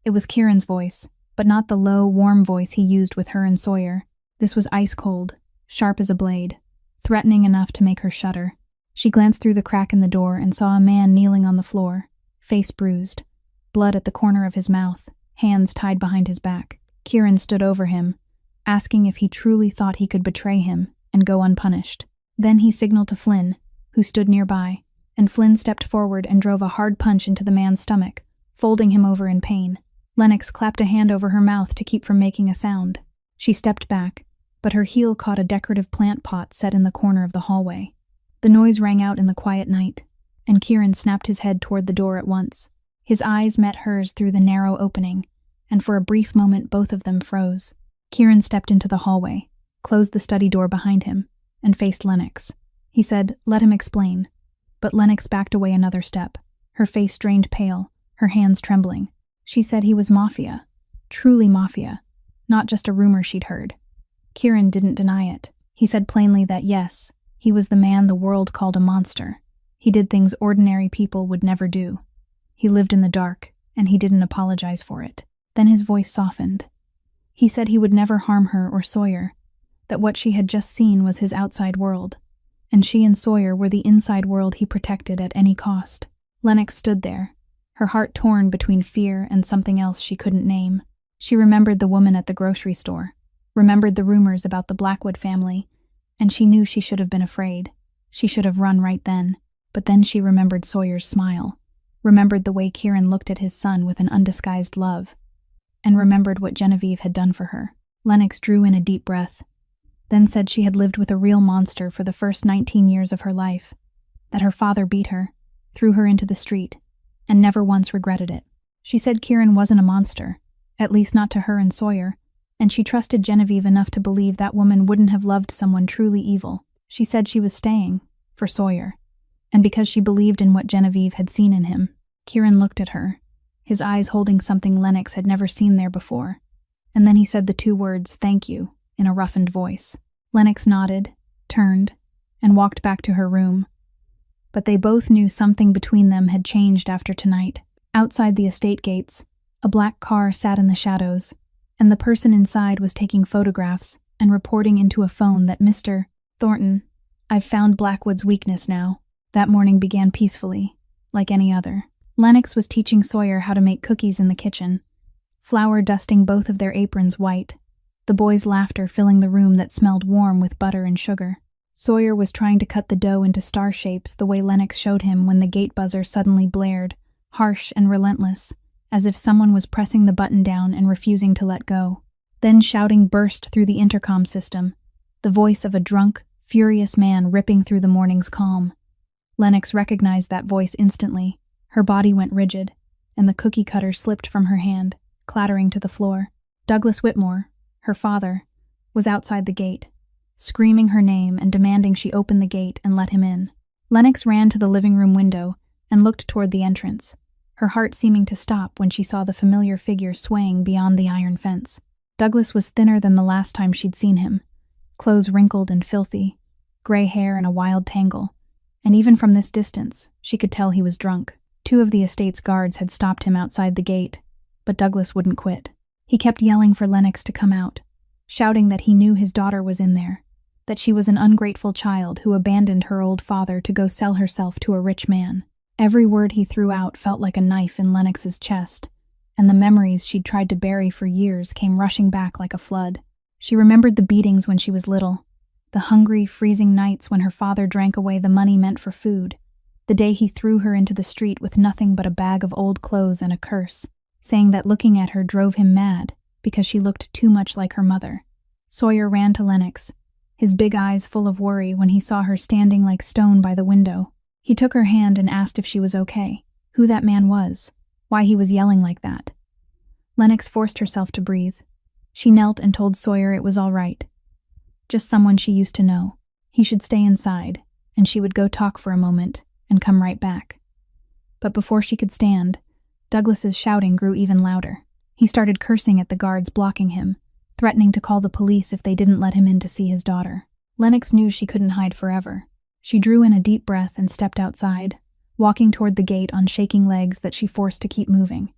It was Kieran's voice, but not the low, warm voice he used with her and Sawyer. This was ice cold, sharp as a blade, threatening enough to make her shudder. She glanced through the crack in the door and saw a man kneeling on the floor, face bruised, blood at the corner of his mouth, hands tied behind his back. Kieran stood over him, asking if he truly thought he could betray him and go unpunished. Then he signaled to Flynn, who stood nearby, and Flynn stepped forward and drove a hard punch into the man's stomach, folding him over in pain. Lennox clapped a hand over her mouth to keep from making a sound. She stepped back, but her heel caught a decorative plant pot set in the corner of the hallway. The noise rang out in the quiet night, and Kieran snapped his head toward the door at once. His eyes met hers through the narrow opening, and for a brief moment both of them froze. Kieran stepped into the hallway, closed the study door behind him, and faced Lennox. He said, "Let him explain." But Lennox backed away another step, her face strained pale, her hands trembling. She said he was Mafia, truly Mafia, not just a rumor she'd heard. Kieran didn't deny it. He said plainly that yes, he was the man the world called a monster. He did things ordinary people would never do. He lived in the dark, and he didn't apologize for it. Then his voice softened. He said he would never harm her or Sawyer, that what she had just seen was his outside world, and she and Sawyer were the inside world he protected at any cost. Lennox stood there, her heart torn between fear and something else she couldn't name. She remembered the woman at the grocery store, remembered the rumors about the Blackwood family, and she knew she should have been afraid. She should have run right then. But then she remembered Sawyer's smile, remembered the way Kieran looked at his son with an undisguised love, and remembered what Genevieve had done for her. Lennox drew in a deep breath, then said she had lived with a real monster for the first 19 years of her life, that her father beat her, threw her into the street, and never once regretted it. She said Kieran wasn't a monster, at least not to her and Sawyer, and she trusted Genevieve enough to believe that woman wouldn't have loved someone truly evil. She said she was staying, for Sawyer, and because she believed in what Genevieve had seen in him. Kieran looked at her, his eyes holding something Lennox had never seen there before, and then he said the two words, "Thank you," in a roughened voice. Lennox nodded, turned, and walked back to her room. But they both knew something between them had changed after tonight. Outside the estate gates, a black car sat in the shadows, and the person inside was taking photographs and reporting into a phone that Mr. Thornton, "I've found Blackwood's weakness now." That morning began peacefully, like any other. Lennox was teaching Sawyer how to make cookies in the kitchen, flour dusting both of their aprons white, the boys' laughter filling the room that smelled warm with butter and sugar. Sawyer was trying to cut the dough into star shapes the way Lennox showed him when the gate buzzer suddenly blared, harsh and relentless, as if someone was pressing the button down and refusing to let go. Then shouting burst through the intercom system, the voice of a drunk, furious man ripping through the morning's calm. Lennox recognized that voice instantly. Her body went rigid, and the cookie cutter slipped from her hand, clattering to the floor. Douglas Whitmore, her father, was outside the gate, screaming her name and demanding she open the gate and let him in. Lennox ran to the living room window and looked toward the entrance, her heart seeming to stop when she saw the familiar figure swaying beyond the iron fence. Douglas was thinner than the last time she'd seen him, clothes wrinkled and filthy, gray hair in a wild tangle, and even from this distance, she could tell he was drunk. 2 of the estate's guards had stopped him outside the gate, but Douglas wouldn't quit. He kept yelling for Lennox to come out, shouting that he knew his daughter was in there, that she was an ungrateful child who abandoned her old father to go sell herself to a rich man. Every word he threw out felt like a knife in Lennox's chest, and the memories she'd tried to bury for years came rushing back like a flood. She remembered the beatings when she was little, the hungry, freezing nights when her father drank away the money meant for food, the day he threw her into the street with nothing but a bag of old clothes and a curse, saying that looking at her drove him mad because she looked too much like her mother. Sawyer ran to Lennox, his big eyes full of worry when he saw her standing like stone by the window. He took her hand and asked if she was okay, who that man was, why he was yelling like that. Lennox forced herself to breathe. She knelt and told Sawyer it was all right. Just someone she used to know. He should stay inside, and she would go talk for a moment and come right back. But before she could stand, Douglas's shouting grew even louder. He started cursing at the guards blocking him, threatening to call the police if they didn't let him in to see his daughter. Lennox knew she couldn't hide forever. She drew in a deep breath and stepped outside, walking toward the gate on shaking legs that she forced to keep moving.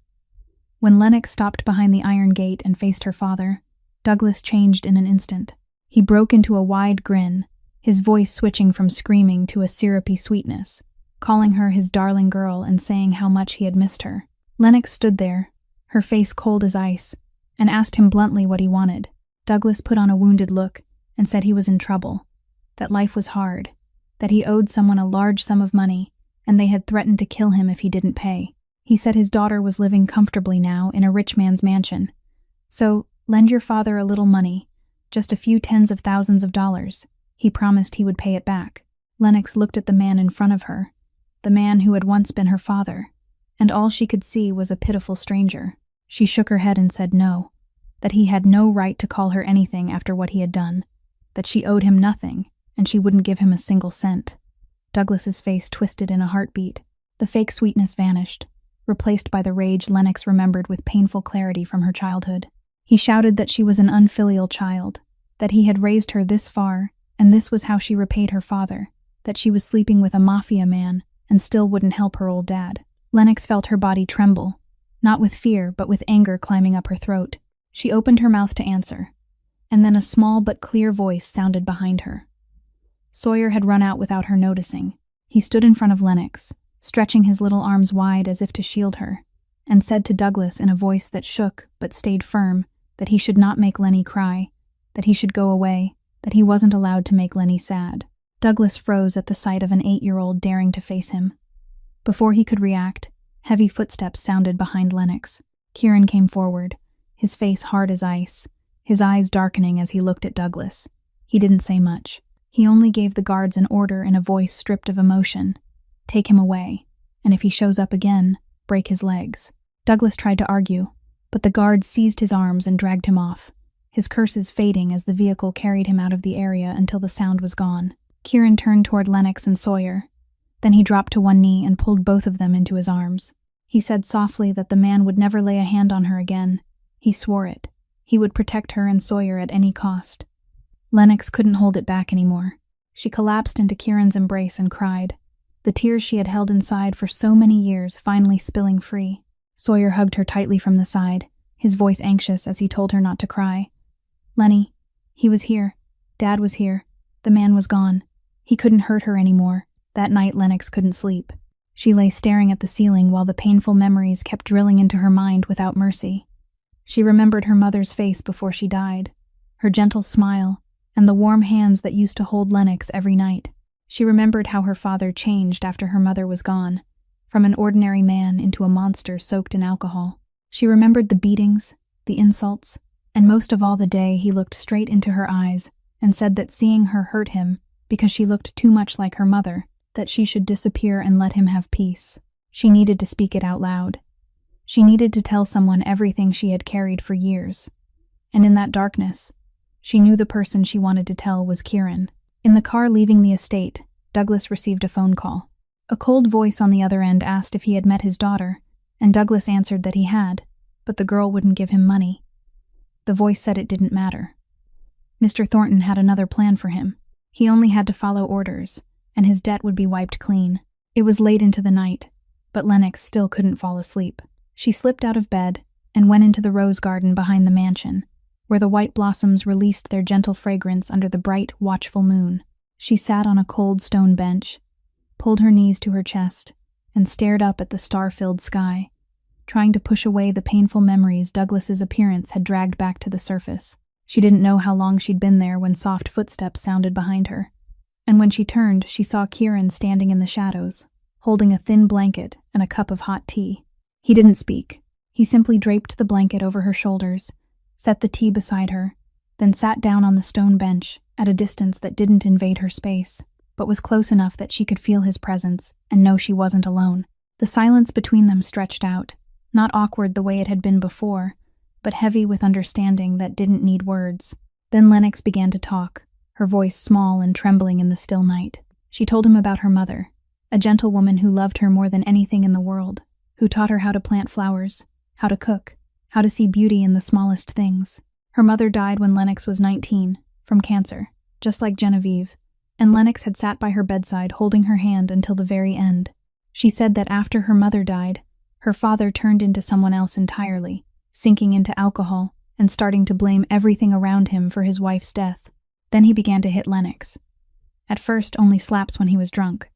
When Lennox stopped behind the iron gate and faced her father, Douglas changed in an instant. He broke into a wide grin, his voice switching from screaming to a syrupy sweetness, calling her his darling girl and saying how much he had missed her. Lennox stood there, her face cold as ice, and asked him bluntly what he wanted. Douglas put on a wounded look and said he was in trouble, that life was hard, that he owed someone a large sum of money, and they had threatened to kill him if he didn't pay. He said his daughter was living comfortably now in a rich man's mansion. So, lend your father a little money, just a few tens of thousands of dollars. He promised he would pay it back. Lennox looked at the man in front of her, the man who had once been her father, and all she could see was a pitiful stranger. She shook her head and said no, that he had no right to call her anything after what he had done, that she owed him nothing, and she wouldn't give him a single cent. Douglas's face twisted in a heartbeat. The fake sweetness vanished, replaced by the rage Lennox remembered with painful clarity from her childhood. He shouted that she was an unfilial child, that he had raised her this far, and this was how she repaid her father, that she was sleeping with a Mafia man and still wouldn't help her old dad. Lennox felt her body tremble, not with fear but with anger climbing up her throat. She opened her mouth to answer, and then a small but clear voice sounded behind her. Sawyer had run out without her noticing. He stood in front of Lennox, stretching his little arms wide as if to shield her, and said to Douglas in a voice that shook but stayed firm that he should not make Lenny cry, that he should go away, that he wasn't allowed to make Lenny sad. Douglas froze at the sight of an 8-year-old daring to face him. Before he could react, heavy footsteps sounded behind Lennox. Kieran came forward, his face hard as ice, his eyes darkening as he looked at Douglas. He didn't say much. He only gave the guards an order in a voice stripped of emotion. Take him away, and if he shows up again, break his legs. Douglas tried to argue, but the guards seized his arms and dragged him off, his curses fading as the vehicle carried him out of the area until the sound was gone. Kieran turned toward Lennox and Sawyer. Then he dropped to one knee and pulled both of them into his arms. He said softly that the man would never lay a hand on her again. He swore it. He would protect her and Sawyer at any cost. Lennox couldn't hold it back anymore. She collapsed into Kieran's embrace and cried, the tears she had held inside for so many years finally spilling free. Sawyer hugged her tightly from the side, his voice anxious as he told her not to cry. Lenny, he was here. Dad was here. The man was gone. He couldn't hurt her anymore. That night Lennox couldn't sleep. She lay staring at the ceiling while the painful memories kept drilling into her mind without mercy. She remembered her mother's face before she died, her gentle smile, and the warm hands that used to hold Lennox every night. She remembered how her father changed after her mother was gone, from an ordinary man into a monster soaked in alcohol. She remembered the beatings, the insults, and most of all the day he looked straight into her eyes and said that seeing her hurt him because she looked too much like her mother, that she should disappear and let him have peace. She needed to speak it out loud. She needed to tell someone everything she had carried for years. And in that darkness, she knew the person she wanted to tell was Kieran. In the car leaving the estate, Douglas received a phone call. A cold voice on the other end asked if he had met his daughter, and Douglas answered that he had, but the girl wouldn't give him money. The voice said it didn't matter. Mr. Thornton had another plan for him. He only had to follow orders, and his debt would be wiped clean. It was late into the night, but Lennox still couldn't fall asleep. She slipped out of bed and went into the rose garden behind the mansion, where the white blossoms released their gentle fragrance under the bright, watchful moon. She sat on a cold stone bench, pulled her knees to her chest, and stared up at the star-filled sky, trying to push away the painful memories Douglas's appearance had dragged back to the surface. She didn't know how long she'd been there when soft footsteps sounded behind her. And when she turned, she saw Kieran standing in the shadows, holding a thin blanket and a cup of hot tea. He didn't speak. He simply draped the blanket over her shoulders, set the tea beside her, then sat down on the stone bench at a distance that didn't invade her space, but was close enough that she could feel his presence and know she wasn't alone. The silence between them stretched out, not awkward the way it had been before, but heavy with understanding that didn't need words. Then Lennox began to talk, her voice small and trembling in the still night. She told him about her mother, a gentlewoman who loved her more than anything in the world, who taught her how to plant flowers, how to cook, how to see beauty in the smallest things. Her mother died when Lennox was 19, from cancer, just like Genevieve, and Lennox had sat by her bedside holding her hand until the very end. She said that after her mother died, her father turned into someone else entirely, sinking into alcohol and starting to blame everything around him for his wife's death. Then he began to hit Lennox. At first, only slaps when he was drunk,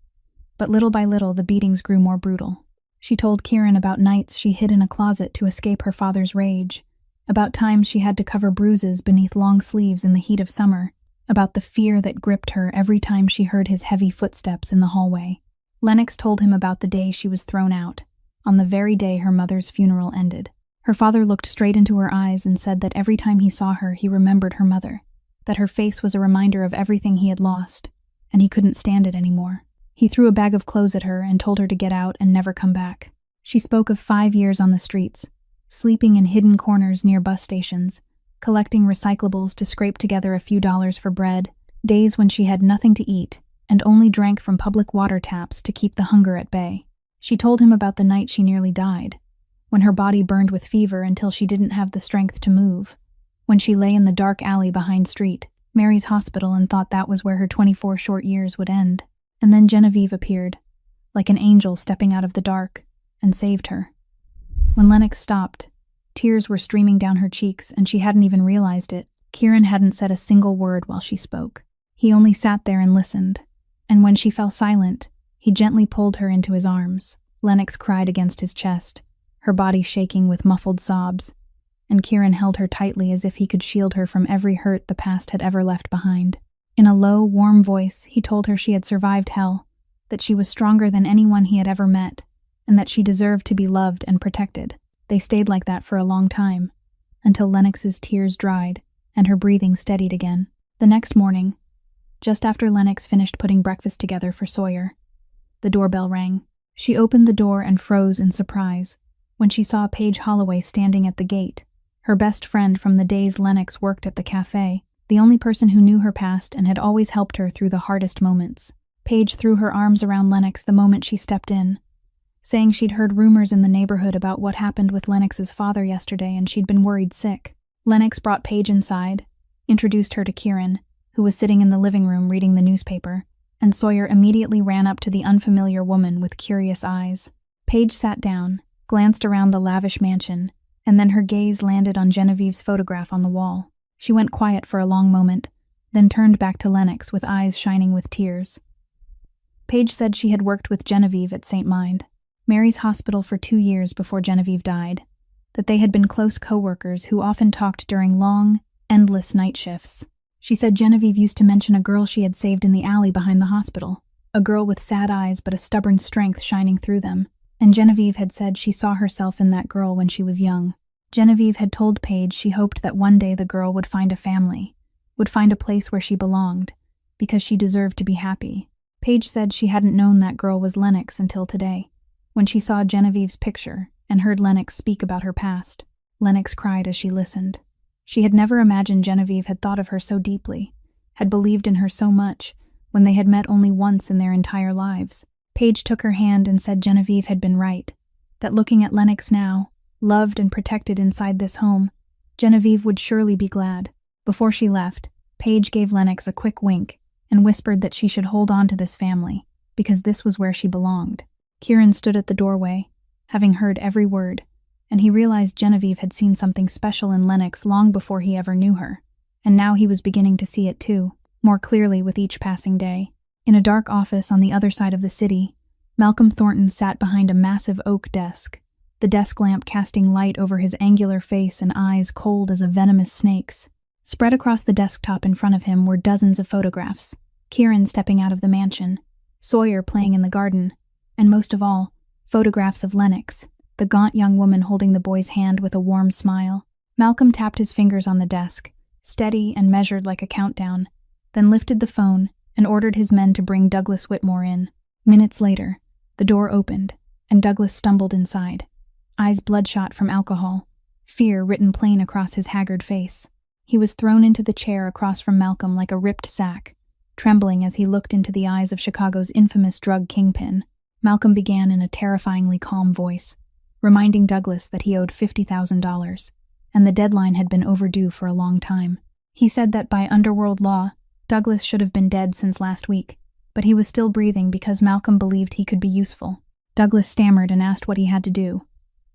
but little by little the beatings grew more brutal. She told Kieran about nights she hid in a closet to escape her father's rage, about times she had to cover bruises beneath long sleeves in the heat of summer, about the fear that gripped her every time she heard his heavy footsteps in the hallway. Lennox told him about the day she was thrown out, on the very day her mother's funeral ended. Her father looked straight into her eyes and said that every time he saw her, he remembered her mother, that her face was a reminder of everything he had lost, and he couldn't stand it anymore. He threw a bag of clothes at her and told her to get out and never come back. She spoke of 5 years on the streets, sleeping in hidden corners near bus stations, collecting recyclables to scrape together a few dollars for bread, days when she had nothing to eat and only drank from public water taps to keep the hunger at bay. She told him about the night she nearly died, when her body burned with fever until she didn't have the strength to move, when she lay in the dark alley behind Street, Mary's hospital, and thought that was where her 24 short years would end. And then Genevieve appeared, like an angel stepping out of the dark, and saved her. When Lennox stopped, tears were streaming down her cheeks and she hadn't even realized it. Kieran hadn't said a single word while she spoke. He only sat there and listened, and when she fell silent, he gently pulled her into his arms. Lennox cried against his chest, her body shaking with muffled sobs, and Kieran held her tightly as if he could shield her from every hurt the past had ever left behind. In a low, warm voice, he told her she had survived hell, that she was stronger than anyone he had ever met, and that she deserved to be loved and protected. They stayed like that for a long time, until Lennox's tears dried and her breathing steadied again. The next morning, just after Lennox finished putting breakfast together for Sawyer, the doorbell rang. She opened the door and froze in surprise when she saw Paige Holloway standing at the gate, her best friend from the days Lennox worked at the cafe, the only person who knew her past and had always helped her through the hardest moments. Paige threw her arms around Lennox the moment she stepped in, saying she'd heard rumors in the neighborhood about what happened with Lennox's father yesterday and she'd been worried sick. Lennox brought Paige inside, introduced her to Kieran, who was sitting in the living room reading the newspaper, and Sawyer immediately ran up to the unfamiliar woman with curious eyes. Paige sat down, glanced around the lavish mansion, and then her gaze landed on Genevieve's photograph on the wall. She went quiet for a long moment, then turned back to Lennox with eyes shining with tears. Paige said she had worked with Genevieve at St. Mind, Mary's hospital, for 2 years before Genevieve died, that they had been close co-workers who often talked during long, endless night shifts. She said Genevieve used to mention a girl she had saved in the alley behind the hospital, a girl with sad eyes but a stubborn strength shining through them, and Genevieve had said she saw herself in that girl when she was young. Genevieve had told Paige she hoped that one day the girl would find a family, would find a place where she belonged, because she deserved to be happy. Paige said she hadn't known that girl was Lennox until today, when she saw Genevieve's picture and heard Lennox speak about her past. Lennox cried as she listened. She had never imagined Genevieve had thought of her so deeply, had believed in her so much, when they had met only once in their entire lives. Paige took her hand and said Genevieve had been right, that looking at Lennox now, loved and protected inside this home, Genevieve would surely be glad. Before she left, Paige gave Lennox a quick wink and whispered that she should hold on to this family, because this was where she belonged. Kieran stood at the doorway, having heard every word, and he realized Genevieve had seen something special in Lennox long before he ever knew her, and now he was beginning to see it too, more clearly with each passing day. In a dark office on the other side of the city, Malcolm Thornton sat behind a massive oak desk, the desk lamp casting light over his angular face and eyes cold as a venomous snake's. Spread across the desktop in front of him were dozens of photographs, Kieran stepping out of the mansion, Sawyer playing in the garden, and most of all, photographs of Lennox, the gaunt young woman holding the boy's hand with a warm smile. Malcolm tapped his fingers on the desk, steady and measured like a countdown, then lifted the phone and ordered his men to bring Douglas Whitmore in. Minutes later, the door opened, and Douglas stumbled inside, eyes bloodshot from alcohol, fear written plain across his haggard face. He was thrown into the chair across from Malcolm like a ripped sack, trembling as he looked into the eyes of Chicago's infamous drug kingpin. Malcolm began in a terrifyingly calm voice, reminding Douglas that he owed $50,000, and the deadline had been overdue for a long time. He said that by underworld law, Douglas should have been dead since last week, but he was still breathing because Malcolm believed he could be useful. Douglas stammered and asked what he had to do,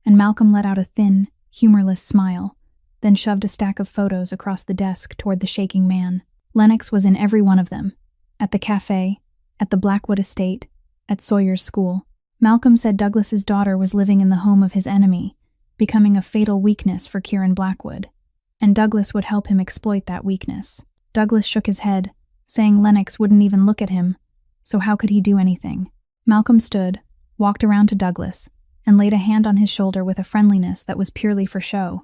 and Malcolm let out a thin, humorless smile, then shoved a stack of photos across the desk toward the shaking man. Lennox was in every one of them, at the cafe, at the Blackwood estate, at Sawyer's school. Malcolm said Douglas's daughter was living in the home of his enemy, becoming a fatal weakness for Kieran Blackwood, and Douglas would help him exploit that weakness. Douglas shook his head, saying Lennox wouldn't even look at him, so how could he do anything? Malcolm stood, walked around to Douglas, and laid a hand on his shoulder with a friendliness that was purely for show,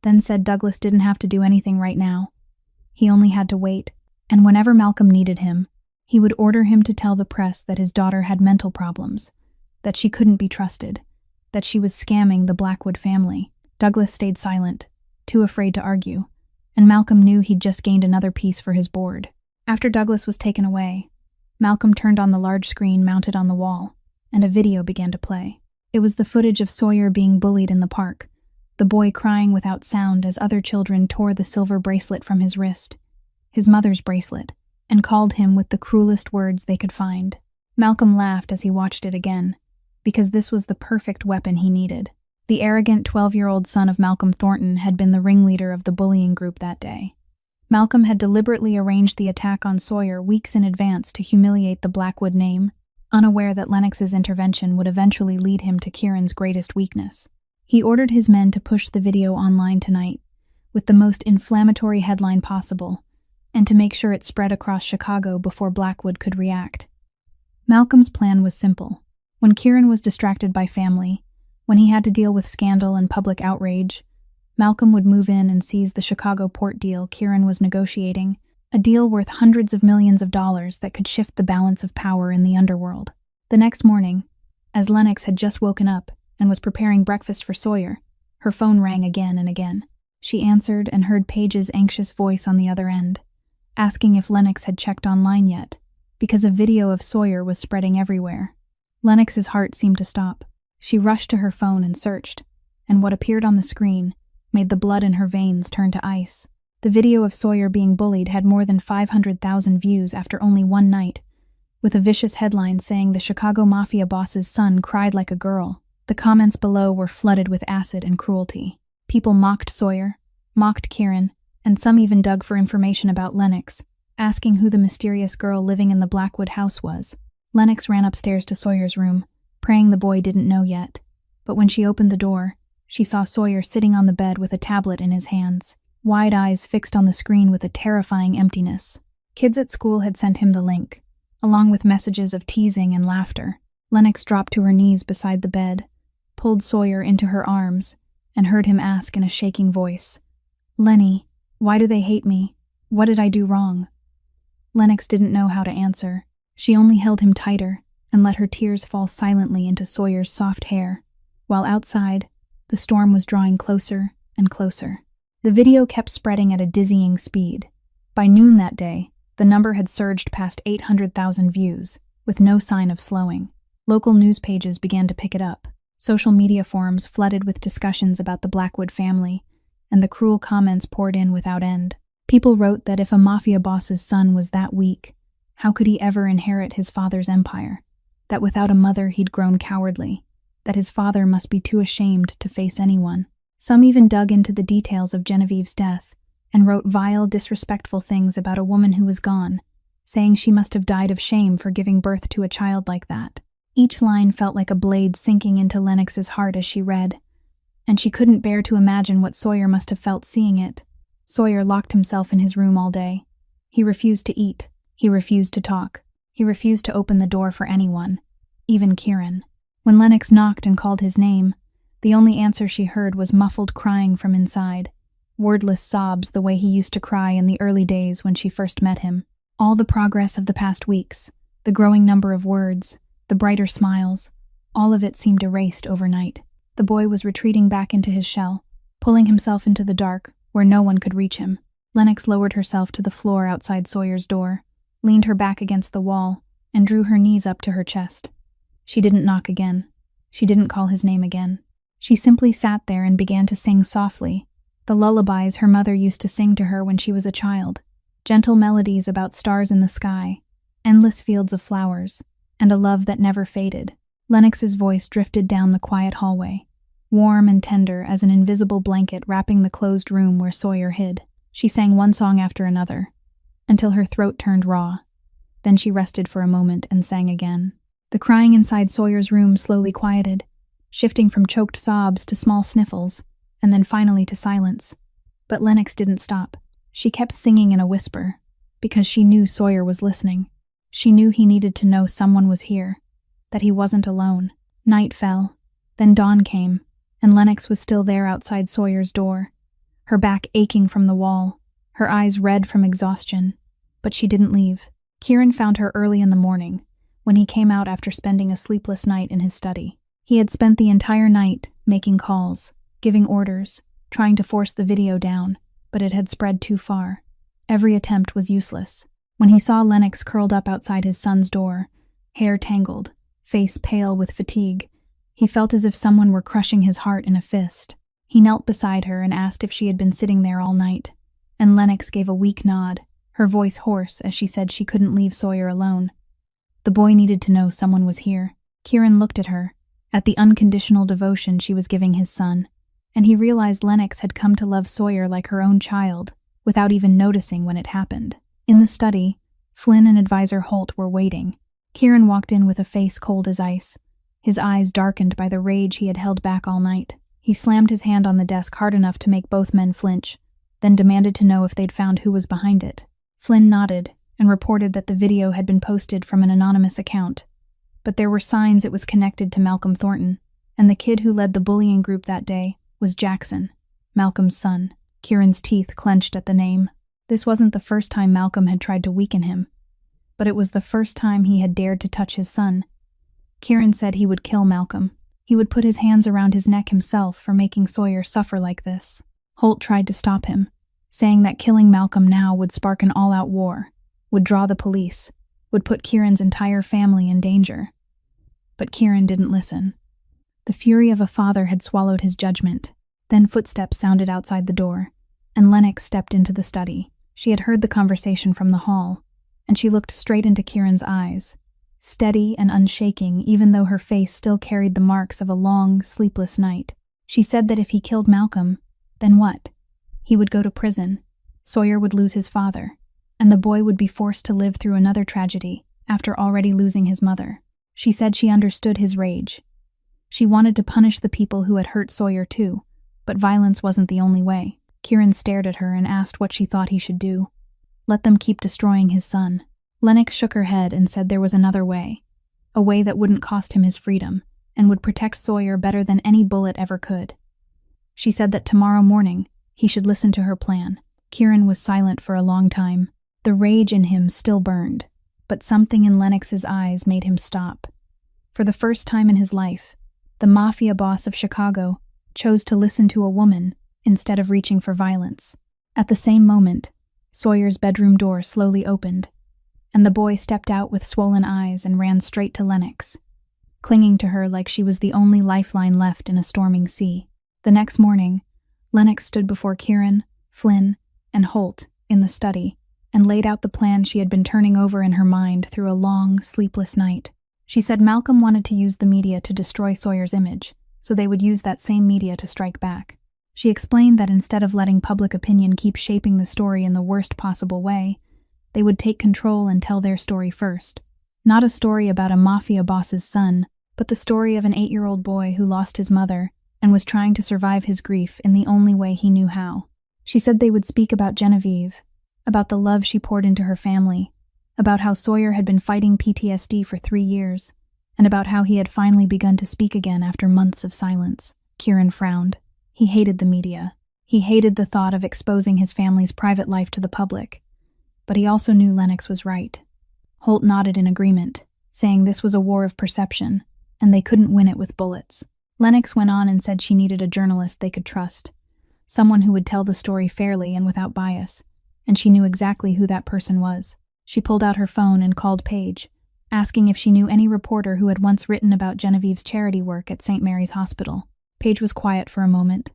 then said Douglas didn't have to do anything right now. He only had to wait, and whenever Malcolm needed him, he would order him to tell the press that his daughter had mental problems, that she couldn't be trusted, that she was scamming the Blackwood family. Douglas stayed silent, too afraid to argue, and Malcolm knew he'd just gained another piece for his board. After Douglas was taken away, Malcolm turned on the large screen mounted on the wall, and a video began to play. It was the footage of Sawyer being bullied in the park, the boy crying without sound as other children tore the silver bracelet from his wrist, his mother's bracelet, and called him with the cruelest words they could find. Malcolm laughed as he watched it again, because this was the perfect weapon he needed. The arrogant 12-year-old son of Malcolm Thornton had been the ringleader of the bullying group that day. Malcolm had deliberately arranged the attack on Sawyer weeks in advance to humiliate the Blackwood name, unaware that Lennox's intervention would eventually lead him to Kieran's greatest weakness. He ordered his men to push the video online tonight, with the most inflammatory headline possible, and to make sure it spread across Chicago before Blackwood could react. Malcolm's plan was simple. When Kieran was distracted by family, when he had to deal with scandal and public outrage, Malcolm would move in and seize the Chicago port deal Kieran was negotiating, a deal worth hundreds of millions of dollars that could shift the balance of power in the underworld. The next morning, as Lennox had just woken up and was preparing breakfast for Sawyer, her phone rang again and again. She answered and heard Paige's anxious voice on the other end, asking if Lennox had checked online yet, because a video of Sawyer was spreading everywhere. Lennox's heart seemed to stop. She rushed to her phone and searched, and what appeared on the screen made the blood in her veins turn to ice. The video of Sawyer being bullied had more than 500,000 views after only one night, with a vicious headline saying the Chicago Mafia boss's son cried like a girl. The comments below were flooded with acid and cruelty. People mocked Sawyer, mocked Kieran, and some even dug for information about Lennox, asking who the mysterious girl living in the Blackwood house was. Lennox ran upstairs to Sawyer's room, praying the boy didn't know yet. But when she opened the door, she saw Sawyer sitting on the bed with a tablet in his hands, wide eyes fixed on the screen with a terrifying emptiness. Kids at school had sent him the link, along with messages of teasing and laughter. Lennox dropped to her knees beside the bed, pulled Sawyer into her arms, and heard him ask in a shaking voice, "Lenny, why do they hate me? What did I do wrong?" Lennox didn't know how to answer. She only held him tighter and let her tears fall silently into Sawyer's soft hair, while outside, the storm was drawing closer and closer. The video kept spreading at a dizzying speed. By noon that day, the number had surged past 800,000 views, with no sign of slowing. Local news pages began to pick it up. Social media forums flooded with discussions about the Blackwood family, and the cruel comments poured in without end. People wrote that if a mafia boss's son was that weak, how could he ever inherit his father's empire? That without a mother he'd grown cowardly, that his father must be too ashamed to face anyone. Some even dug into the details of Genevieve's death and wrote vile, disrespectful things about a woman who was gone, saying she must have died of shame for giving birth to a child like that. Each line felt like a blade sinking into Lennox's heart as she read, and she couldn't bear to imagine what Sawyer must have felt seeing it. Sawyer locked himself in his room all day. He refused to eat. He refused to talk. He refused to open the door for anyone, even Kieran. When Lennox knocked and called his name, the only answer she heard was muffled crying from inside, wordless sobs the way he used to cry in the early days when she first met him. All the progress of the past weeks, the growing number of words, the brighter smiles, all of it seemed erased overnight. The boy was retreating back into his shell, pulling himself into the dark, where no one could reach him. Lennox lowered herself to the floor outside Sawyer's door, leaned her back against the wall, and drew her knees up to her chest. She didn't knock again. She didn't call his name again. She simply sat there and began to sing softly, the lullabies her mother used to sing to her when she was a child, gentle melodies about stars in the sky, endless fields of flowers, and a love that never faded. Lennox's voice drifted down the quiet hallway, warm and tender as an invisible blanket wrapping the closed room where Sawyer hid. She sang one song after another, until her throat turned raw. Then she rested for a moment and sang again. The crying inside Sawyer's room slowly quieted, shifting from choked sobs to small sniffles, and then finally to silence. But Lennox didn't stop. She kept singing in a whisper, because she knew Sawyer was listening. She knew he needed to know someone was here, that he wasn't alone. Night fell, then dawn came, and Lennox was still there outside Sawyer's door, her back aching from the wall, her eyes red from exhaustion. But she didn't leave. Kieran found her early in the morning, when he came out after spending a sleepless night in his study. He had spent the entire night making calls, giving orders, trying to force the video down, but it had spread too far. Every attempt was useless. When he saw Lennox curled up outside his son's door, hair tangled, face pale with fatigue, he felt as if someone were crushing his heart in a fist. He knelt beside her and asked if she had been sitting there all night, and Lennox gave a weak nod, her voice hoarse as she said she couldn't leave Sawyer alone. The boy needed to know someone was here. Kieran looked at her, at the unconditional devotion she was giving his son, and he realized Lennox had come to love Sawyer like her own child, without even noticing when it happened. In the study, Flynn and advisor Holt were waiting. Kieran walked in with a face cold as ice, his eyes darkened by the rage he had held back all night. He slammed his hand on the desk hard enough to make both men flinch, then demanded to know if they'd found who was behind it. Flynn nodded and reported that the video had been posted from an anonymous account, but there were signs it was connected to Malcolm Thornton, and the kid who led the bullying group that day was Jackson. Malcolm's son. Kieran's teeth clenched at the name. This wasn't the first time Malcolm had tried to weaken him, but it was the first time he had dared to touch his son. Kieran said he would kill Malcolm. He would put his hands around his neck himself for making Sawyer suffer like this. Holt tried to stop him, saying that killing Malcolm now would spark an all-out war, would draw the police, would put Kieran's entire family in danger. But Kieran didn't listen. The fury of a father had swallowed his judgment. Then footsteps sounded outside the door, and Lennox stepped into the study. She had heard the conversation from the hall, and she looked straight into Kieran's eyes, steady and unshaking even though her face still carried the marks of a long, sleepless night. She said that if he killed Malcolm, then what? He would go to prison, Sawyer would lose his father, and the boy would be forced to live through another tragedy after already losing his mother. She said she understood his rage. She wanted to punish the people who had hurt Sawyer too, but violence wasn't the only way. Kieran stared at her and asked what she thought he should do. Let them keep destroying his son. Lennox shook her head and said there was another way, a way that wouldn't cost him his freedom and would protect Sawyer better than any bullet ever could. She said that tomorrow morning he should listen to her plan. Kieran was silent for a long time. The rage in him still burned, but something in Lennox's eyes made him stop. For the first time in his life, the Mafia boss of Chicago chose to listen to a woman instead of reaching for violence. At the same moment, Sawyer's bedroom door slowly opened, and the boy stepped out with swollen eyes and ran straight to Lennox, clinging to her like she was the only lifeline left in a storming sea. The next morning, Lennox stood before Kieran, Flynn, and Holt in the study and laid out the plan she had been turning over in her mind through a long, sleepless night. She said Malcolm wanted to use the media to destroy Sawyer's image, so they would use that same media to strike back. She explained that instead of letting public opinion keep shaping the story in the worst possible way, they would take control and tell their story first. Not a story about a mafia boss's son, but the story of an 8-year-old boy who lost his mother and was trying to survive his grief in the only way he knew how. She said they would speak about Genevieve, about the love she poured into her family, about how Sawyer had been fighting PTSD for 3 years, and about how he had finally begun to speak again after months of silence. Kieran frowned. He hated the media. He hated the thought of exposing his family's private life to the public. But he also knew Lennox was right. Holt nodded in agreement, saying this was a war of perception, and they couldn't win it with bullets. Lennox went on and said she needed a journalist they could trust, someone who would tell the story fairly and without bias, and she knew exactly who that person was. She pulled out her phone and called Paige, asking if she knew any reporter who had once written about Genevieve's charity work at St. Mary's Hospital. Paige was quiet for a moment,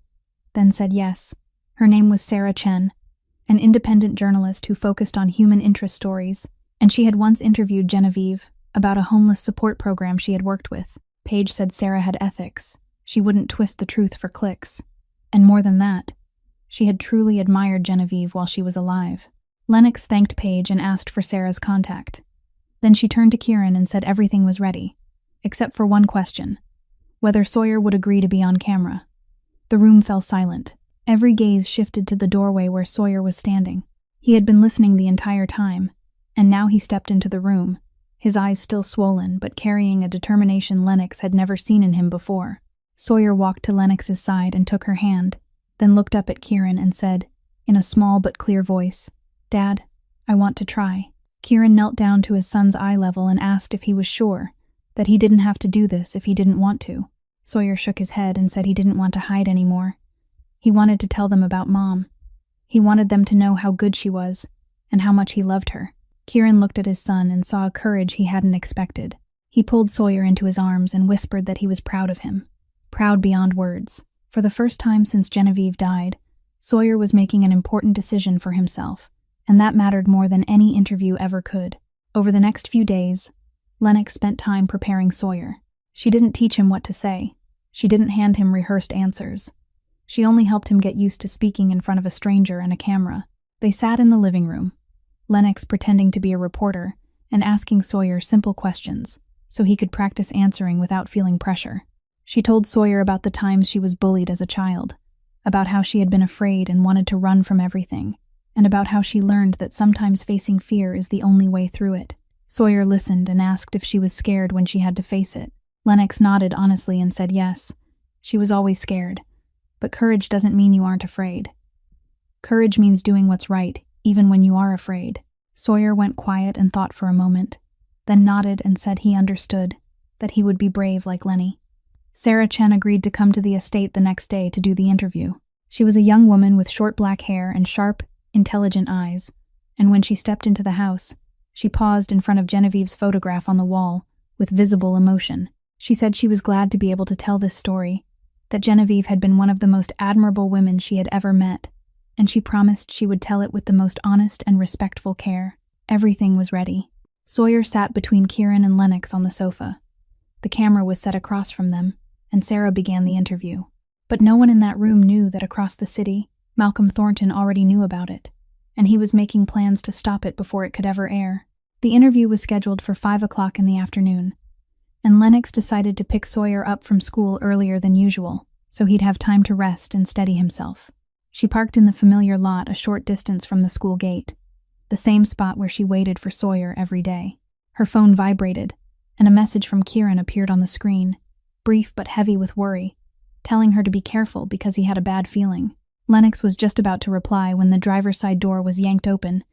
then said yes. Her name was Sarah Chen, an independent journalist who focused on human interest stories, and she had once interviewed Genevieve about a homeless support program she had worked with. Paige said Sarah had ethics. She wouldn't twist the truth for clicks. And more than that, she had truly admired Genevieve while she was alive. Lennox thanked Paige and asked for Sarah's contact. Then she turned to Kieran and said everything was ready, except for one question: whether Sawyer would agree to be on camera. The room fell silent. Every gaze shifted to the doorway where Sawyer was standing. He had been listening the entire time, and now he stepped into the room, his eyes still swollen but carrying a determination Lennox had never seen in him before. Sawyer walked to Lennox's side and took her hand, then looked up at Kieran and said, in a small but clear voice, "Dad, I want to try." Kieran knelt down to his son's eye level and asked if he was sure that he didn't have to do this if he didn't want to. Sawyer shook his head and said he didn't want to hide anymore. He wanted to tell them about Mom. He wanted them to know how good she was and how much he loved her. Kieran looked at his son and saw a courage he hadn't expected. He pulled Sawyer into his arms and whispered that he was proud of him. Proud beyond words. For the first time since Genevieve died, Sawyer was making an important decision for himself, and that mattered more than any interview ever could. Over the next few days, Lennox spent time preparing Sawyer. She didn't teach him what to say. She didn't hand him rehearsed answers. She only helped him get used to speaking in front of a stranger and a camera. They sat in the living room, Lennox pretending to be a reporter and asking Sawyer simple questions so he could practice answering without feeling pressure. She told Sawyer about the times she was bullied as a child, about how she had been afraid and wanted to run from everything, and about how she learned that sometimes facing fear is the only way through it. Sawyer listened and asked if she was scared when she had to face it. Lennox nodded honestly and said yes. She was always scared, But courage doesn't mean you aren't afraid. Courage means doing what's right, even when you are afraid. Sawyer went quiet and thought for a moment, then nodded and said he understood, that he would be brave like Lenny. Sarah Chen agreed to come to the estate the next day to do the interview. She was a young woman with short black hair and sharp, intelligent eyes, and when she stepped into the house, she paused in front of Genevieve's photograph on the wall, with visible emotion. She said she was glad to be able to tell this story, that Genevieve had been one of the most admirable women she had ever met, and she promised she would tell it with the most honest and respectful care. Everything was ready. Sawyer sat between Kieran and Lennox on the sofa. The camera was set across from them, and Sarah began the interview. But no one in that room knew that across the city, Malcolm Thornton already knew about it, and he was making plans to stop it before it could ever air. The interview was scheduled for 5 o'clock in the afternoon, and Lennox decided to pick Sawyer up from school earlier than usual, so he'd have time to rest and steady himself. She parked in the familiar lot a short distance from the school gate, the same spot where she waited for Sawyer every day. Her phone vibrated, and a message from Kieran appeared on the screen, brief but heavy with worry, telling her to be careful because he had a bad feeling. Lennox was just about to reply when the driver's side door was yanked open,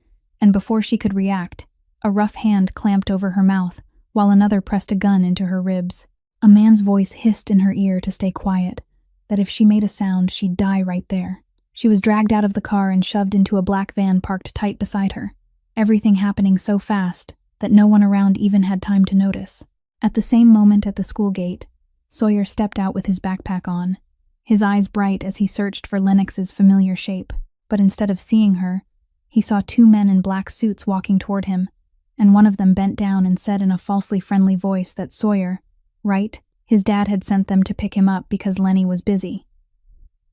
and before she could react, a rough hand clamped over her mouth while another pressed a gun into her ribs. A man's voice hissed in her ear to stay quiet, that if she made a sound, she'd die right there. She was dragged out of the car and shoved into a black van parked tight beside her, everything happening so fast that no one around even had time to notice. At the same moment at the school gate, Sawyer stepped out with his backpack on, his eyes bright as he searched for Lennox's familiar shape. But instead of seeing her, he saw two men in black suits walking toward him, and one of them bent down and said in a falsely friendly voice that Sawyer, right, his dad had sent them to pick him up because Lenny was busy.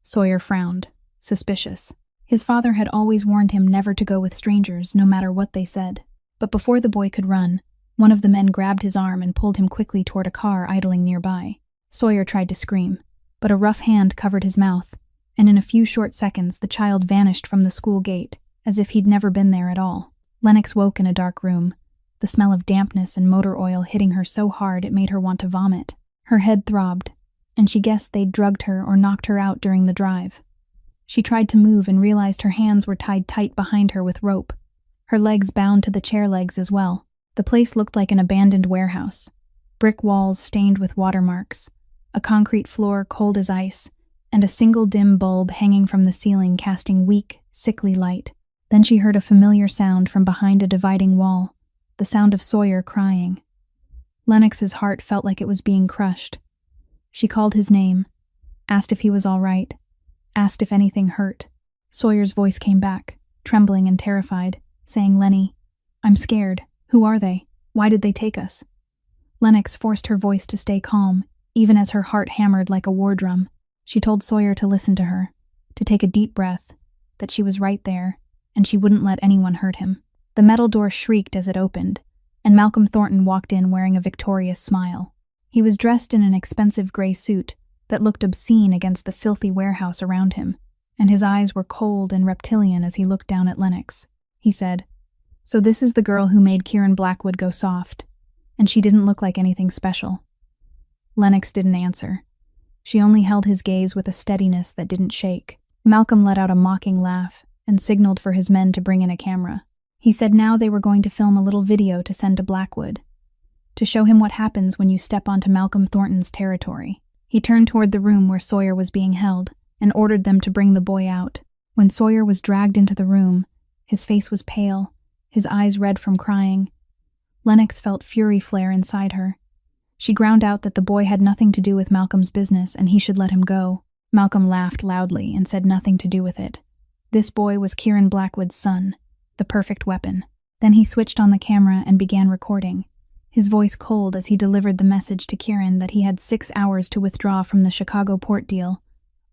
Sawyer frowned, suspicious. His father had always warned him never to go with strangers, no matter what they said. But before the boy could run, one of the men grabbed his arm and pulled him quickly toward a car idling nearby. Sawyer tried to scream, but a rough hand covered his mouth, and in a few short seconds the child vanished from the school gate, as if he'd never been there at all. Lennox woke in a dark room, the smell of dampness and motor oil hitting her so hard it made her want to vomit. Her head throbbed, and she guessed they'd drugged her or knocked her out during the drive. She tried to move and realized her hands were tied tight behind her with rope, her legs bound to the chair legs as well. The place looked like an abandoned warehouse, brick walls stained with watermarks, a concrete floor cold as ice, and a single dim bulb hanging from the ceiling casting weak, sickly light. Then she heard a familiar sound from behind a dividing wall, the sound of Sawyer crying. Lennox's heart felt like it was being crushed. She called his name, asked if he was all right, asked if anything hurt. Sawyer's voice came back, trembling and terrified, saying, "Lenny, I'm scared. Who are they? Why did they take us?" Lennox forced her voice to stay calm, even as her heart hammered like a war drum. She told Sawyer to listen to her, to take a deep breath, that she was right there, and she wouldn't let anyone hurt him. The metal door shrieked as it opened, and Malcolm Thornton walked in wearing a victorious smile. He was dressed in an expensive gray suit that looked obscene against the filthy warehouse around him, and his eyes were cold and reptilian as he looked down at Lennox. He said, "So this is the girl who made Kieran Blackwood go soft, and she didn't look like anything special." Lennox didn't answer. She only held his gaze with a steadiness that didn't shake. Malcolm let out a mocking laugh and signaled for his men to bring in a camera. He said now they were going to film a little video to send to Blackwood, to show him what happens when you step onto Malcolm Thornton's territory. He turned toward the room where Sawyer was being held and ordered them to bring the boy out. When Sawyer was dragged into the room, his face was pale, his eyes red from crying. Lennox felt fury flare inside her. She ground out that the boy had nothing to do with Malcolm's business and he should let him go. Malcolm laughed loudly and said nothing to do with it. This boy was Kieran Blackwood's son, the perfect weapon. Then he switched on the camera and began recording, his voice cold as he delivered the message to Kieran that he had 6 hours to withdraw from the Chicago port deal,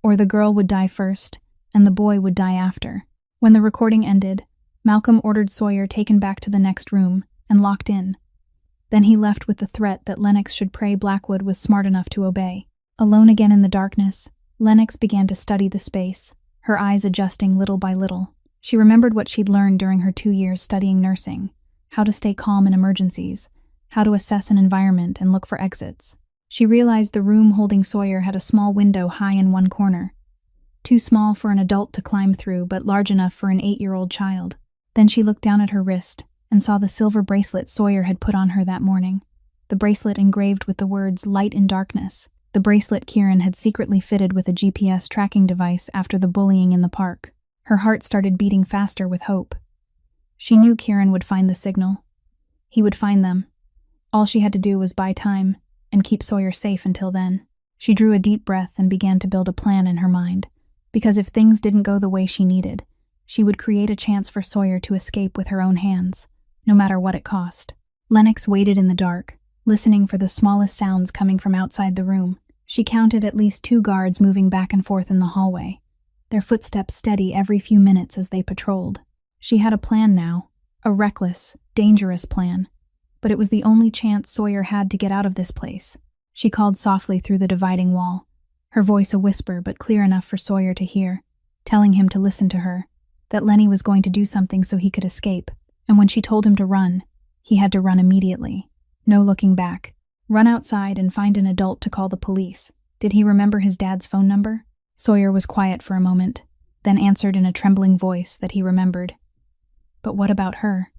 or the girl would die first and the boy would die after. When the recording ended, Malcolm ordered Sawyer taken back to the next room and locked in. Then he left with the threat that Lennox should pray Blackwood was smart enough to obey. Alone again in the darkness, Lennox began to study the space, her eyes adjusting little by little. She remembered what she'd learned during her 2 years studying nursing, how to stay calm in emergencies, how to assess an environment and look for exits. She realized the room holding Sawyer had a small window high in one corner, too small for an adult to climb through, but large enough for an 8-year-old child. Then she looked down at her wrist and saw the silver bracelet Sawyer had put on her that morning. The bracelet engraved with the words "Light in Darkness." The bracelet Kieran had secretly fitted with a GPS tracking device after the bullying in the park. Her heart started beating faster with hope. She knew Kieran would find the signal. He would find them. All she had to do was buy time and keep Sawyer safe until then. She drew a deep breath and began to build a plan in her mind, because if things didn't go the way she needed, she would create a chance for Sawyer to escape with her own hands, no matter what it cost. Lennox waited in the dark, listening for the smallest sounds coming from outside the room. She counted at least 2 guards moving back and forth in the hallway, their footsteps steady every few minutes as they patrolled. She had a plan now, a reckless, dangerous plan, but it was the only chance Sawyer had to get out of this place. She called softly through the dividing wall, her voice a whisper but clear enough for Sawyer to hear, telling him to listen to her, that Lenny was going to do something so he could escape, and when she told him to run, he had to run immediately. No looking back. Run outside and find an adult to call the police. Did he remember his dad's phone number? Sawyer was quiet for a moment, then answered in a trembling voice that he remembered. But what about her?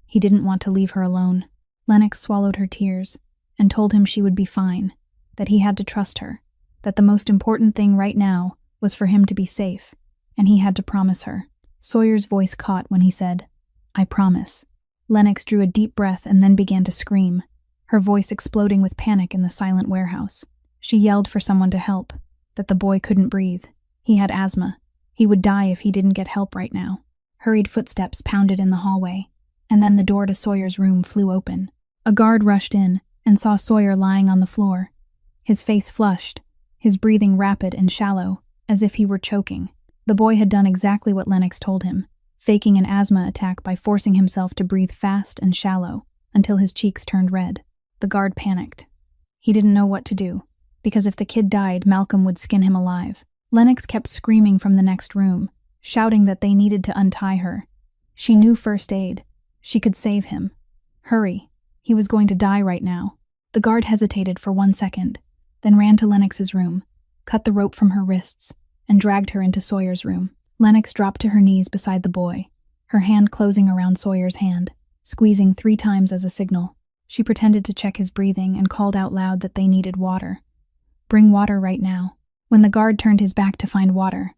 He didn't want to leave her alone. Lennox swallowed her tears and told him she would be fine, that he had to trust her, that the most important thing right now was for him to be safe, and he had to promise her. Sawyer's voice caught when he said, "I promise." Lennox drew a deep breath and then began to scream, her voice exploding with panic in the silent warehouse. She yelled for someone to help, that the boy couldn't breathe. He had asthma. He would die if he didn't get help right now. Hurried footsteps pounded in the hallway, and then the door to Sawyer's room flew open. A guard rushed in and saw Sawyer lying on the floor, his face flushed, his breathing rapid and shallow, as if he were choking. The boy had done exactly what Lennox told him, faking an asthma attack by forcing himself to breathe fast and shallow until his cheeks turned red. The guard panicked. He didn't know what to do, because if the kid died, Malcolm would skin him alive. Lennox kept screaming from the next room, shouting that they needed to untie her. She knew first aid. She could save him. Hurry. He was going to die right now. The guard hesitated for 1 second, then ran to Lennox's room, cut the rope from her wrists, and dragged her into Sawyer's room. Lennox dropped to her knees beside the boy, her hand closing around Sawyer's hand, squeezing 3 times as a signal. She pretended to check his breathing and called out loud that they needed water. "Bring water right now." When the guard turned his back to find water,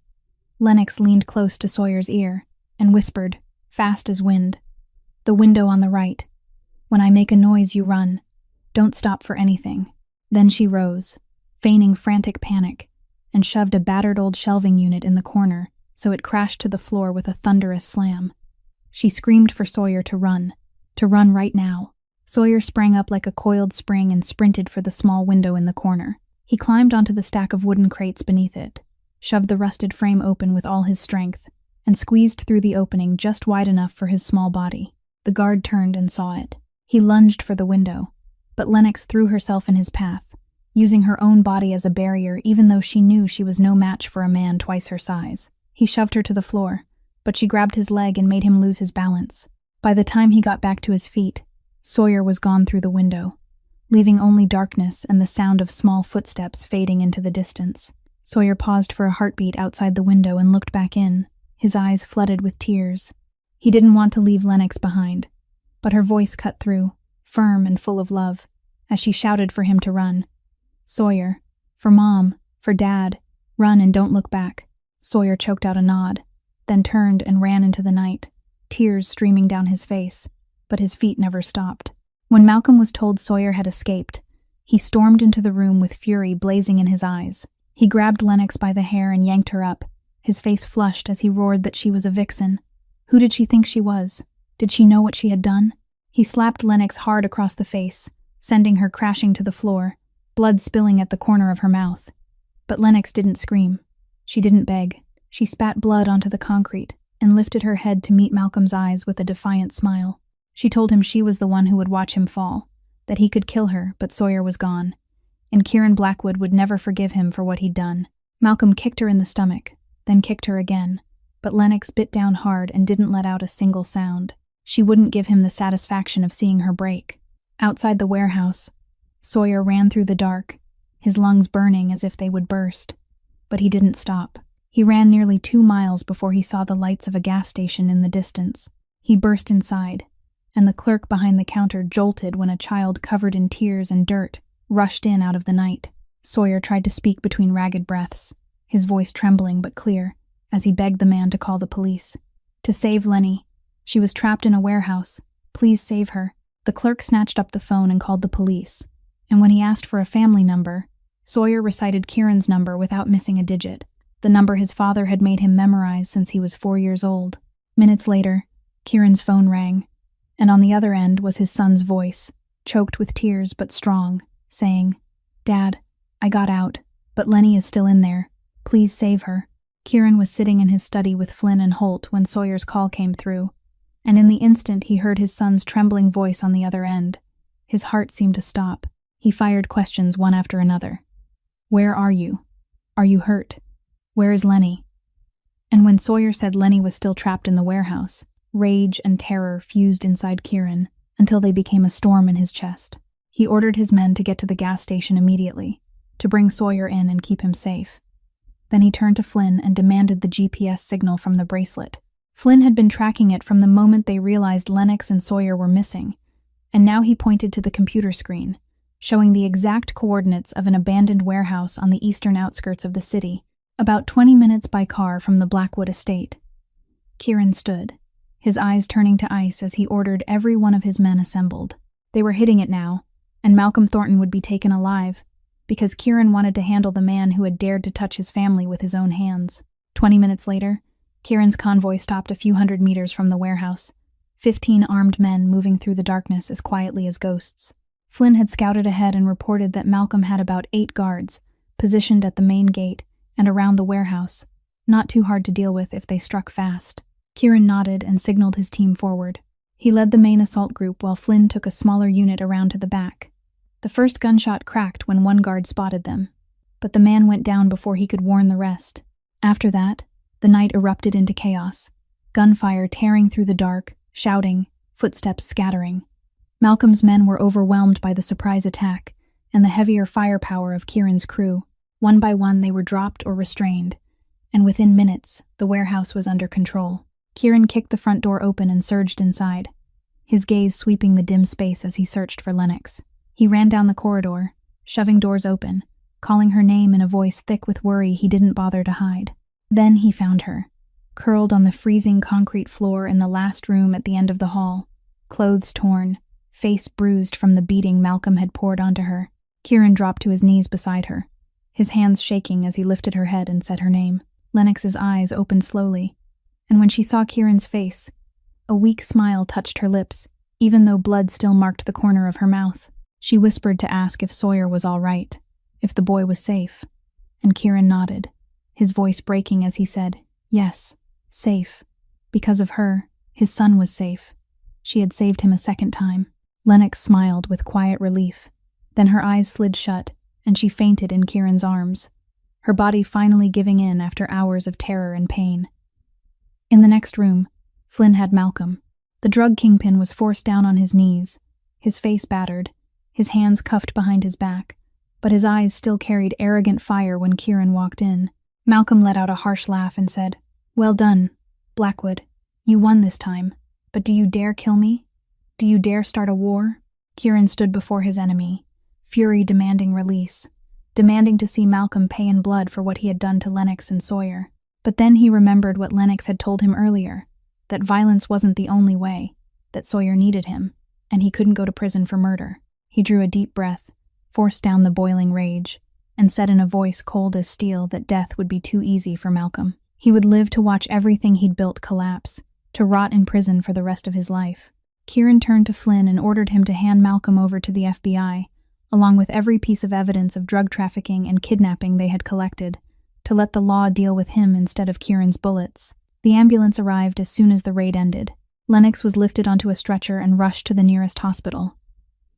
Lennox leaned close to Sawyer's ear and whispered, fast as wind, "The window on the right. When I make a noise, you run. Don't stop for anything." Then she rose, feigning frantic panic, and shoved a battered old shelving unit in the corner so it crashed to the floor with a thunderous slam. She screamed for Sawyer to run right now. Sawyer sprang up like a coiled spring and sprinted for the small window in the corner. He climbed onto the stack of wooden crates beneath it, shoved the rusted frame open with all his strength, and squeezed through the opening just wide enough for his small body. The guard turned and saw it. He lunged for the window, but Lennox threw herself in his path, using her own body as a barrier even though she knew she was no match for a man twice her size. He shoved her to the floor, but she grabbed his leg and made him lose his balance. By the time he got back to his feet, Sawyer was gone through the window, leaving only darkness and the sound of small footsteps fading into the distance. Sawyer paused for a heartbeat outside the window and looked back in, his eyes flooded with tears. He didn't want to leave Lennox behind, but her voice cut through, firm and full of love, as she shouted for him to run. "Sawyer, for Mom, for Dad, run and don't look back." Sawyer choked out a nod, then turned and ran into the night, tears streaming down his face, but his feet never stopped. When Malcolm was told Sawyer had escaped, he stormed into the room with fury blazing in his eyes. He grabbed Lennox by the hair and yanked her up, his face flushed as he roared that she was a vixen. Who did she think she was? Did she know what she had done? He slapped Lennox hard across the face, sending her crashing to the floor, blood spilling at the corner of her mouth. But Lennox didn't scream. She didn't beg. She spat blood onto the concrete and lifted her head to meet Malcolm's eyes with a defiant smile. She told him she was the one who would watch him fall, that he could kill her, but Sawyer was gone, and Kieran Blackwood would never forgive him for what he'd done. Malcolm kicked her in the stomach, then kicked her again, but Lennox bit down hard and didn't let out a single sound. She wouldn't give him the satisfaction of seeing her break. Outside the warehouse, Sawyer ran through the dark, his lungs burning as if they would burst. But he didn't stop. He ran nearly 2 miles before he saw the lights of a gas station in the distance. He burst inside, and the clerk behind the counter jolted when a child covered in tears and dirt rushed in out of the night. Sawyer tried to speak between ragged breaths, his voice trembling but clear, as he begged the man to call the police. To save Lenny. She was trapped in a warehouse. Please save her. The clerk snatched up the phone and called the police, and when he asked for a family number, Sawyer recited Kieran's number without missing a digit, the number his father had made him memorize since he was 4 years old. Minutes later, Kieran's phone rang, and on the other end was his son's voice, choked with tears but strong, saying, "Dad, I got out, but Lenny is still in there. Please save her." Kieran was sitting in his study with Flynn and Holt when Sawyer's call came through, and in the instant he heard his son's trembling voice on the other end. His heart seemed to stop. He fired questions one after another. "Where are you? Are you hurt? Where is Lenny?" And when Sawyer said Lenny was still trapped in the warehouse, rage and terror fused inside Kieran until they became a storm in his chest. He ordered his men to get to the gas station immediately, to bring Sawyer in and keep him safe. Then he turned to Flynn and demanded the GPS signal from the bracelet. Flynn had been tracking it from the moment they realized Lennox and Sawyer were missing, and now he pointed to the computer screen, showing the exact coordinates of an abandoned warehouse on the eastern outskirts of the city, about 20 minutes by car from the Blackwood estate. Kieran stood, his eyes turning to ice as he ordered every one of his men assembled. They were hitting it now, and Malcolm Thornton would be taken alive, because Kieran wanted to handle the man who had dared to touch his family with his own hands. 20 minutes later, Kieran's convoy stopped a few hundred meters from the warehouse, 15 armed men moving through the darkness as quietly as ghosts. Flynn had scouted ahead and reported that Malcolm had about 8 guards, positioned at the main gate and around the warehouse, not too hard to deal with if they struck fast. Kieran nodded and signaled his team forward. He led the main assault group while Flynn took a smaller unit around to the back. The first gunshot cracked when one guard spotted them, but the man went down before he could warn the rest. After that, the night erupted into chaos, gunfire tearing through the dark, shouting, footsteps scattering. Malcolm's men were overwhelmed by the surprise attack and the heavier firepower of Kieran's crew. One by one they were dropped or restrained, and within minutes, the warehouse was under control. Kieran kicked the front door open and surged inside, his gaze sweeping the dim space as he searched for Lennox. He ran down the corridor, shoving doors open, calling her name in a voice thick with worry he didn't bother to hide. Then he found her, curled on the freezing concrete floor in the last room at the end of the hall, clothes torn, face bruised from the beating Malcolm had poured onto her. Kieran dropped to his knees beside her, his hands shaking as he lifted her head and said her name. Lennox's eyes opened slowly, and when she saw Kieran's face, a weak smile touched her lips, even though blood still marked the corner of her mouth. She whispered to ask if Sawyer was all right, if the boy was safe, and Kieran nodded, his voice breaking as he said, "Yes, safe. Because of her, his son was safe. She had saved him a second time." Lennox smiled with quiet relief. Then her eyes slid shut, and she fainted in Kieran's arms, her body finally giving in after hours of terror and pain. In the next room, Flynn had Malcolm. The drug kingpin was forced down on his knees, his face battered, his hands cuffed behind his back, but his eyes still carried arrogant fire when Kieran walked in. Malcolm let out a harsh laugh and said, "Well done, Blackwood. You won this time, but do you dare kill me? Do you dare start a war?" Kieran stood before his enemy, fury demanding release, demanding to see Malcolm pay in blood for what he had done to Lennox and Sawyer. But then he remembered what Lennox had told him earlier, that violence wasn't the only way, that Sawyer needed him, and he couldn't go to prison for murder. He drew a deep breath, forced down the boiling rage, and said in a voice cold as steel that death would be too easy for Malcolm. He would live to watch everything he'd built collapse, to rot in prison for the rest of his life. Kieran turned to Flynn and ordered him to hand Malcolm over to the FBI, along with every piece of evidence of drug trafficking and kidnapping they had collected, to let the law deal with him instead of Kieran's bullets. The ambulance arrived as soon as the raid ended. Lennox was lifted onto a stretcher and rushed to the nearest hospital.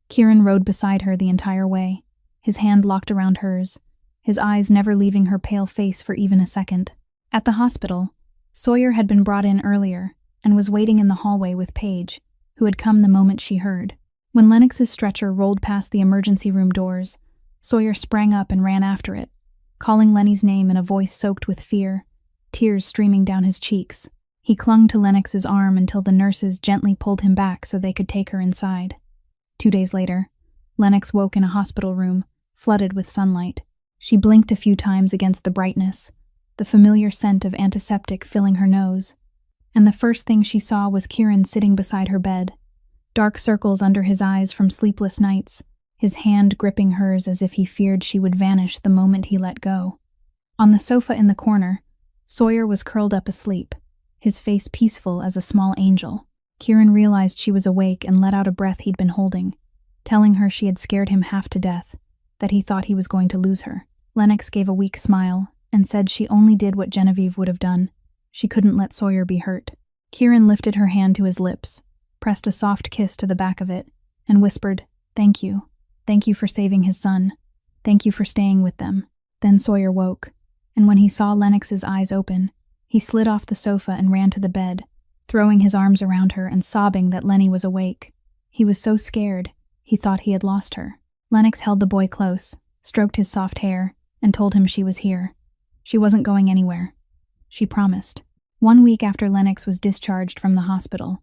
Kieran rode beside her the entire way, his hand locked around hers, his eyes never leaving her pale face for even a second. At the hospital, Sawyer had been brought in earlier and was waiting in the hallway with Paige, who had come the moment she heard. When Lennox's stretcher rolled past the emergency room doors, Sawyer sprang up and ran after it, calling Lenny's name in a voice soaked with fear, tears streaming down his cheeks. He clung to Lennox's arm until the nurses gently pulled him back so they could take her inside. 2 days later, Lennox woke in a hospital room, flooded with sunlight. She blinked a few times against the brightness, the familiar scent of antiseptic filling her nose. And the first thing she saw was Kieran sitting beside her bed, dark circles under his eyes from sleepless nights, his hand gripping hers as if he feared she would vanish the moment he let go. On the sofa in the corner, Sawyer was curled up asleep, his face peaceful as a small angel. Kieran realized she was awake and let out a breath he'd been holding, telling her she had scared him half to death, that he thought he was going to lose her. Lennox gave a weak smile and said she only did what Genevieve would have done. She couldn't let Sawyer be hurt. Kieran lifted her hand to his lips, pressed a soft kiss to the back of it, and whispered, "Thank you. Thank you for saving his son. Thank you for staying with them." Then Sawyer woke, and when he saw Lennox's eyes open, he slid off the sofa and ran to the bed, throwing his arms around her and sobbing that Lenny was awake. He was so scared, he thought he had lost her. Lennox held the boy close, stroked his soft hair, and told him she was here. She wasn't going anywhere. She promised. 1 week after Lennox was discharged from the hospital,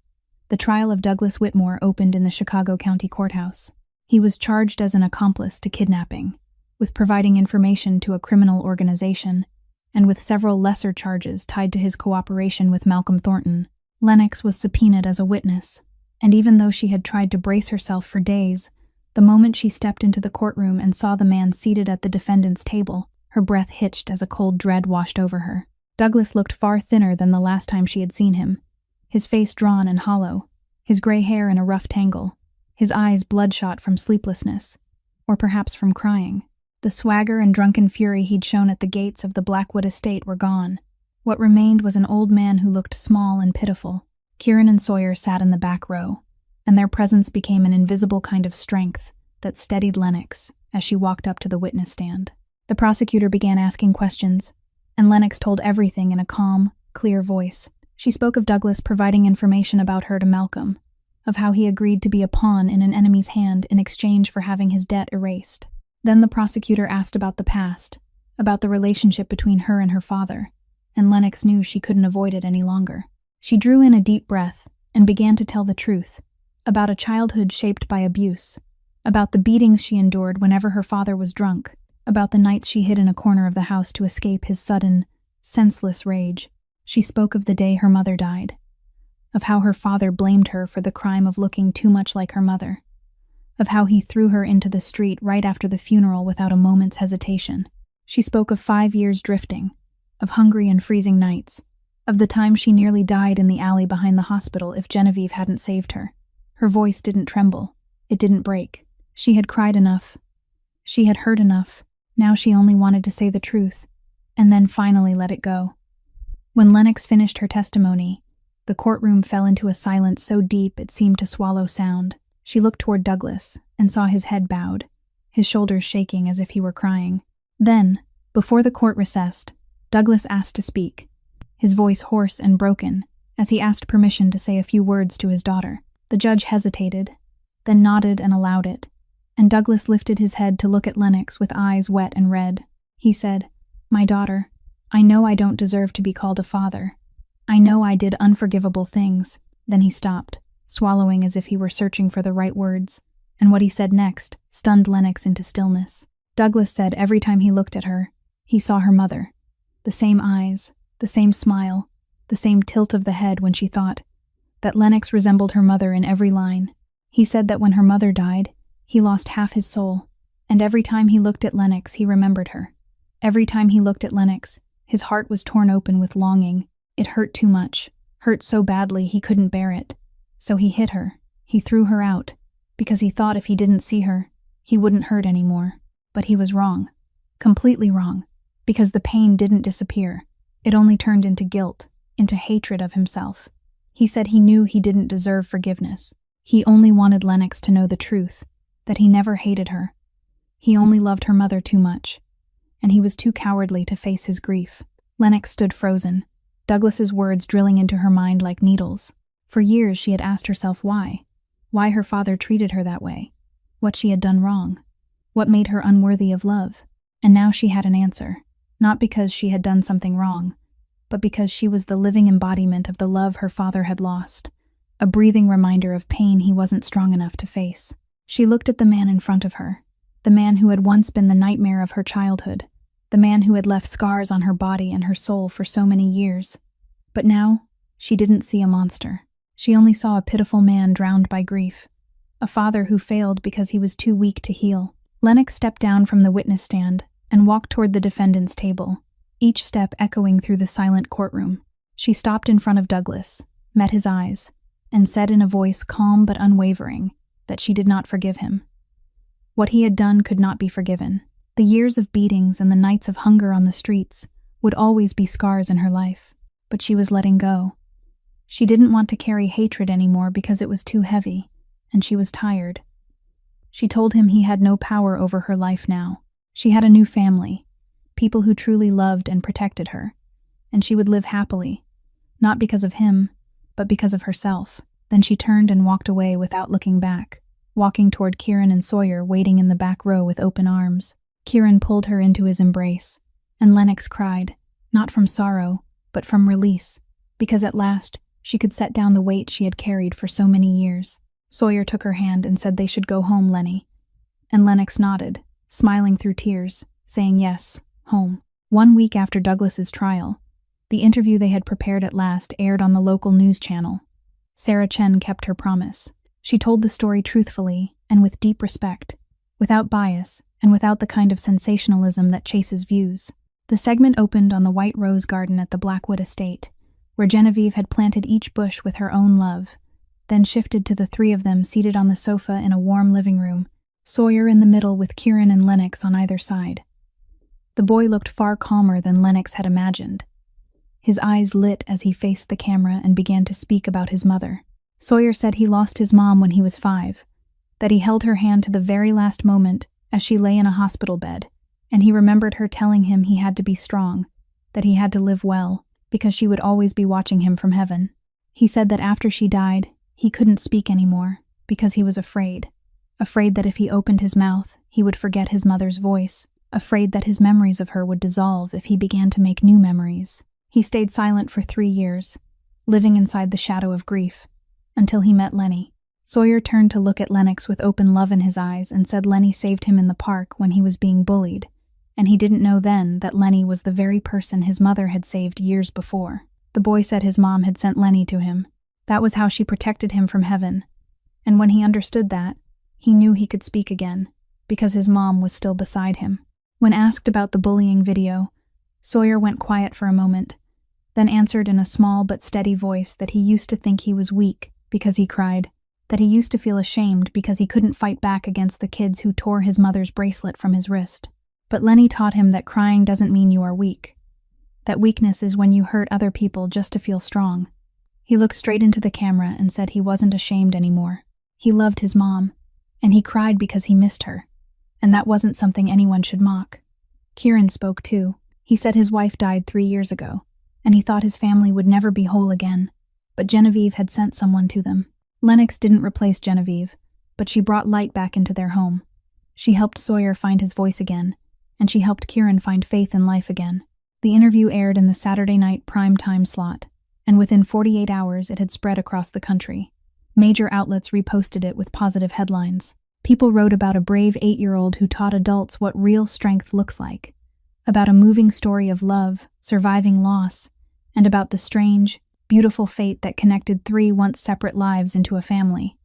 the trial of Douglas Whitmore opened in the Chicago County Courthouse. He was charged as an accomplice to kidnapping, with providing information to a criminal organization, and with several lesser charges tied to his cooperation with Malcolm Thornton. Lennox was subpoenaed as a witness, and even though she had tried to brace herself for days, the moment she stepped into the courtroom and saw the man seated at the defendant's table, her breath hitched as a cold dread washed over her. Douglas looked far thinner than the last time she had seen him, his face drawn and hollow, his gray hair in a rough tangle, his eyes bloodshot from sleeplessness, or perhaps from crying. The swagger and drunken fury he'd shown at the gates of the Blackwood estate were gone. What remained was an old man who looked small and pitiful. Kieran and Sawyer sat in the back row, and their presence became an invisible kind of strength that steadied Lennox as she walked up to the witness stand. The prosecutor began asking questions, and Lennox told everything in a calm, clear voice. She spoke of Douglas providing information about her to Malcolm, of how he agreed to be a pawn in an enemy's hand in exchange for having his debt erased. Then the prosecutor asked about the past, about the relationship between her and her father, and Lennox knew she couldn't avoid it any longer. She drew in a deep breath and began to tell the truth, about a childhood shaped by abuse, about the beatings she endured whenever her father was drunk, about the nights she hid in a corner of the house to escape his sudden, senseless rage. She spoke of the day her mother died, of how her father blamed her for the crime of looking too much like her mother, of how he threw her into the street right after the funeral without a moment's hesitation. She spoke of 5 years drifting, of hungry and freezing nights, of the time she nearly died in the alley behind the hospital if Genevieve hadn't saved her. Her voice didn't tremble. It didn't break. She had cried enough. She had heard enough. Now she only wanted to say the truth, and then finally let it go. When Lennox finished her testimony, the courtroom fell into a silence so deep it seemed to swallow sound. She looked toward Douglas and saw his head bowed, his shoulders shaking as if he were crying. Then, before the court recessed, Douglas asked to speak, his voice hoarse and broken, as he asked permission to say a few words to his daughter. The judge hesitated, then nodded and allowed it, and Douglas lifted his head to look at Lennox with eyes wet and red. He said, "My daughter, I know I don't deserve to be called a father. I know I did unforgivable things." Then he stopped, swallowing as if he were searching for the right words, and what he said next stunned Lennox into stillness. Douglas said every time he looked at her, he saw her mother. The same eyes, the same smile, the same tilt of the head when she thought, that Lennox resembled her mother in every line. He said that when her mother died, he lost half his soul, and every time he looked at Lennox, he remembered her. Every time he looked at Lennox, his heart was torn open with longing. It hurt too much, hurt so badly he couldn't bear it. So he hit her, he threw her out, because he thought if he didn't see her, he wouldn't hurt anymore. But he was wrong, completely wrong, because the pain didn't disappear. It only turned into guilt, into hatred of himself. He said he knew he didn't deserve forgiveness. He only wanted Lennox to know the truth, that he never hated her. He only loved her mother too much, and he was too cowardly to face his grief. Lennox stood frozen, Douglas's words drilling into her mind like needles. For years she had asked herself why her father treated her that way, what she had done wrong, what made her unworthy of love. And now she had an answer, not because she had done something wrong, but because she was the living embodiment of the love her father had lost, a breathing reminder of pain he wasn't strong enough to face. She looked at the man in front of her, the man who had once been the nightmare of her childhood, the man who had left scars on her body and her soul for so many years. But now, she didn't see a monster. She only saw a pitiful man drowned by grief, a father who failed because he was too weak to heal. Lennox stepped down from the witness stand and walked toward the defendant's table, each step echoing through the silent courtroom. She stopped in front of Douglas, met his eyes, and said in a voice calm but unwavering that she did not forgive him. What he had done could not be forgiven. The years of beatings and the nights of hunger on the streets would always be scars in her life, but she was letting go. She didn't want to carry hatred anymore because it was too heavy, and she was tired. She told him he had no power over her life now. She had a new family, people who truly loved and protected her, and she would live happily, not because of him, but because of herself. Then she turned and walked away without looking back, walking toward Kieran and Sawyer waiting in the back row with open arms. Kieran pulled her into his embrace, and Lennox cried, not from sorrow, but from release, because at last she could set down the weight she had carried for so many years. Sawyer took her hand and said they should go home, Lenny. And Lennox nodded, smiling through tears, saying yes, home. 1 week after Douglas's trial, the interview they had prepared at last aired on the local news channel. Sarah Chen kept her promise. She told the story truthfully and with deep respect, without bias and without the kind of sensationalism that chases views. The segment opened on the white rose garden at the Blackwood estate, where Genevieve had planted each bush with her own love, then shifted to the three of them seated on the sofa in a warm living room, Sawyer in the middle with Kieran and Lennox on either side. The boy looked far calmer than Lennox had imagined. His eyes lit as he faced the camera and began to speak about his mother. Sawyer said he lost his mom when he was 5, that he held her hand to the very last moment as she lay in a hospital bed, and he remembered her telling him he had to be strong, that he had to live well, because she would always be watching him from heaven. He said that after she died, he couldn't speak anymore, because he was afraid that if he opened his mouth, he would forget his mother's voice, afraid that his memories of her would dissolve if he began to make new memories. He stayed silent for 3 years, living inside the shadow of grief, until he met Lenny. Sawyer turned to look at Lennox with open love in his eyes and said Lenny saved him in the park when he was being bullied, and he didn't know then that Lenny was the very person his mother had saved years before. The boy said his mom had sent Lenny to him. That was how she protected him from heaven, and when he understood that, he knew he could speak again, because his mom was still beside him. When asked about the bullying video, Sawyer went quiet for a moment, then answered in a small but steady voice that he used to think he was weak because he cried, that he used to feel ashamed because he couldn't fight back against the kids who tore his mother's bracelet from his wrist. But Lenny taught him that crying doesn't mean you are weak, that weakness is when you hurt other people just to feel strong. He looked straight into the camera and said he wasn't ashamed anymore. He loved his mom, and he cried because he missed her, and that wasn't something anyone should mock. Kieran spoke too. He said his wife died 3 years ago, and he thought his family would never be whole again, but Genevieve had sent someone to them. Lennox didn't replace Genevieve, but she brought light back into their home. She helped Sawyer find his voice again, and she helped Kieran find faith in life again. The interview aired in the Saturday night prime time slot, and within 48 hours it had spread across the country. Major outlets reposted it with positive headlines. People wrote about a brave 8-year-old who taught adults what real strength looks like, about a moving story of love, surviving loss, and about the strange, beautiful fate that connected 3 once separate lives into a family.